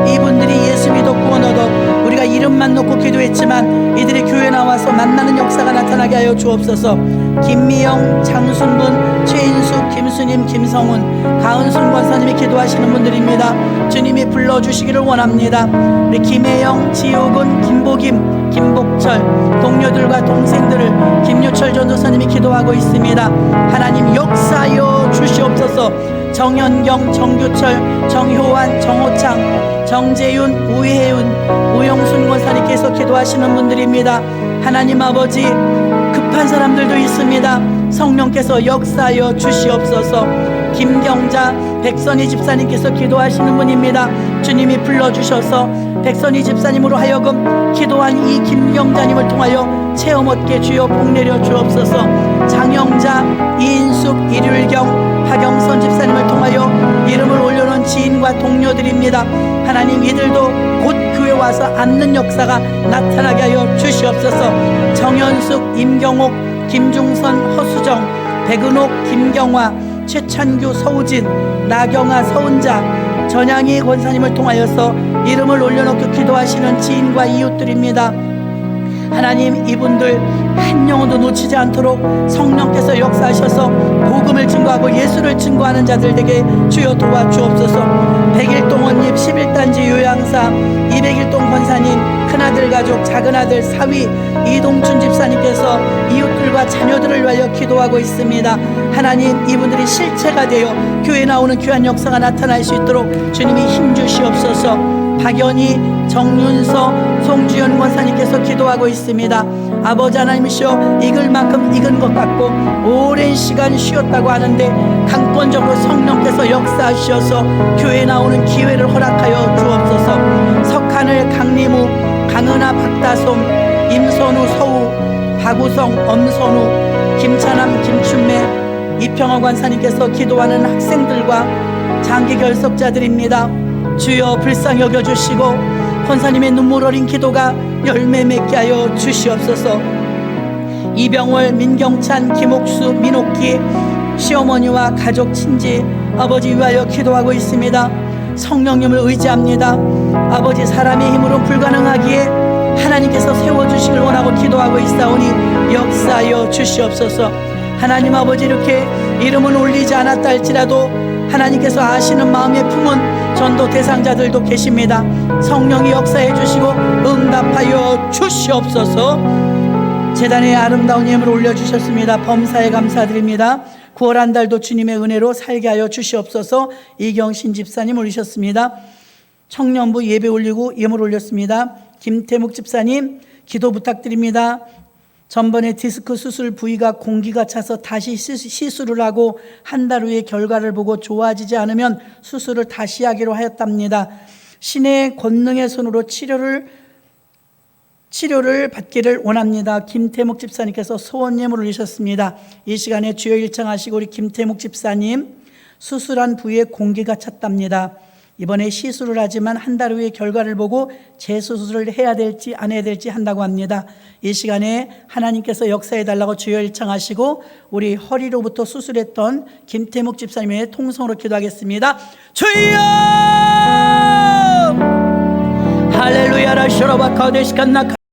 이분들이 예수 믿고 구원 얻어 우리가 이름만 놓고 기도했지만 이들이 교회 나와서 만나는 역사가 나타나게 하여 주옵소서. 김미영, 장순분, 최인숙, 김수님, 김성훈, 가은순 권사님이 기도하시는 분들입니다. 주님이 불러주시기를 원합니다. 우리 김혜영, 지우근, 김보김, 김복철, 동료들과 동생들을 김유철 전도사님이 기도하고 있습니다. 하나님, 역사하여 주시옵소서. 정현경, 정규철, 정효환, 정호창, 정재윤, 우혜윤, 우영순 권사님께서 기도하시는 분들입니다. 하나님 아버지, 급한 사람들도 있습니다. 성령께서 역사하여 주시옵소서. 김경자, 백선희 집사님께서 기도하시는 분입니다. 주님이 불러주셔서 백선희 집사님으로 하여금 기도한 이 김경자님을 통하여 체험 얻게 주여 복 내려 주옵소서. 장영자, 이인숙, 이률경, 박영선 집사님을 통하여 이름을 올려놓은 지인과 동료들입니다. 하나님, 이들도 곧 교회 와서 앉는 역사가 나타나게 하여 주시옵소서. 정현숙, 임경옥, 김중선, 허수정, 백은옥, 김경화, 최찬규, 서우진, 나경아, 서은자, 전향희 권사님을 통하여서 이름을 올려놓고 기도하시는 지인과 이웃들입니다. 하나님, 이분들 한 영혼도 놓치지 않도록 성령께서 역사하셔서 복음을 증거하고 예수를 증거하는 자들에게 주여 도와주옵소서. 100일 동원님, 11단지 요양사, 200일 권사님, 큰아들 가족, 작은아들 사위, 이동춘 집사님께서 이웃들과 자녀들을 위하여 기도하고 있습니다. 하나님, 이분들이 실체가 되어 교회에 나오는 귀한 역사가 나타날 수 있도록 주님이 힘주시옵소서. 박연희, 정윤서, 송주연 권사님께서 기도하고 있습니다. 아버지 하나님이시여, 익을 만큼 익은 것 같고 오랜 시간 쉬었다고 하는데 강권적으로 성령께서 역사하셔서 교회에 나오는 기회를 허락하여 주옵소서. 석하늘, 강리무, 강은하, 박다솜, 임선우, 서우, 박우성, 엄선우, 김찬함, 김춘매, 이평화 권사님께서 기도하는 학생들과 장기 결석자들입니다. 주여 불쌍히 여겨주시고 권사님의 눈물 어린 기도가 열매 맺게 하여 주시옵소서. 이병월, 민경찬, 김옥수, 민옥기 시어머니와 가족 친지 아버지 위하여 기도하고 있습니다. 성령님을 의지합니다. 아버지, 사람의 힘으로 불가능하기에 하나님께서 세워주시길 원하고 기도하고 있사오니 역사하여 주시옵소서. 하나님 아버지, 이렇게 이름은 올리지 않았다 할지라도 하나님께서 아시는 마음의 품은 전도 대상자들도 계십니다. 성령이 역사해 주시고 응답하여 주시옵소서. 제단에 아름다운 예물을 올려주셨습니다. 범사에 감사드립니다. 9월 한 달도 주님의 은혜로 살게 하여 주시옵소서. 이경신 집사님 올리셨습니다. 청년부 예배 올리고 예물 올렸습니다. 김태묵 집사님 기도 부탁드립니다. 전번에 디스크 수술 부위가 공기가 차서 다시 시술을 하고 한 달 후에 결과를 보고 좋아지지 않으면 수술을 다시 하기로 하였답니다. 신의 권능의 손으로 치료를 받기를 원합니다. 김태묵 집사님께서 소원 예물을 올리셨습니다. 이 시간에 주여 일청하시고 우리 김태묵 집사님 수술한 부위에 공기가 찼답니다. 이번에 시술을 하지만 한 달 후에 결과를 보고 재수술을 해야 될지 안 해야 될지 한다고 합니다. 이 시간에 하나님께서 역사해 달라고 주여 일청하시고 우리 허리로부터 수술했던 김태묵 집사님의 통성으로 기도하겠습니다. 주여! 할렐루야 라쇼라바카데시칸나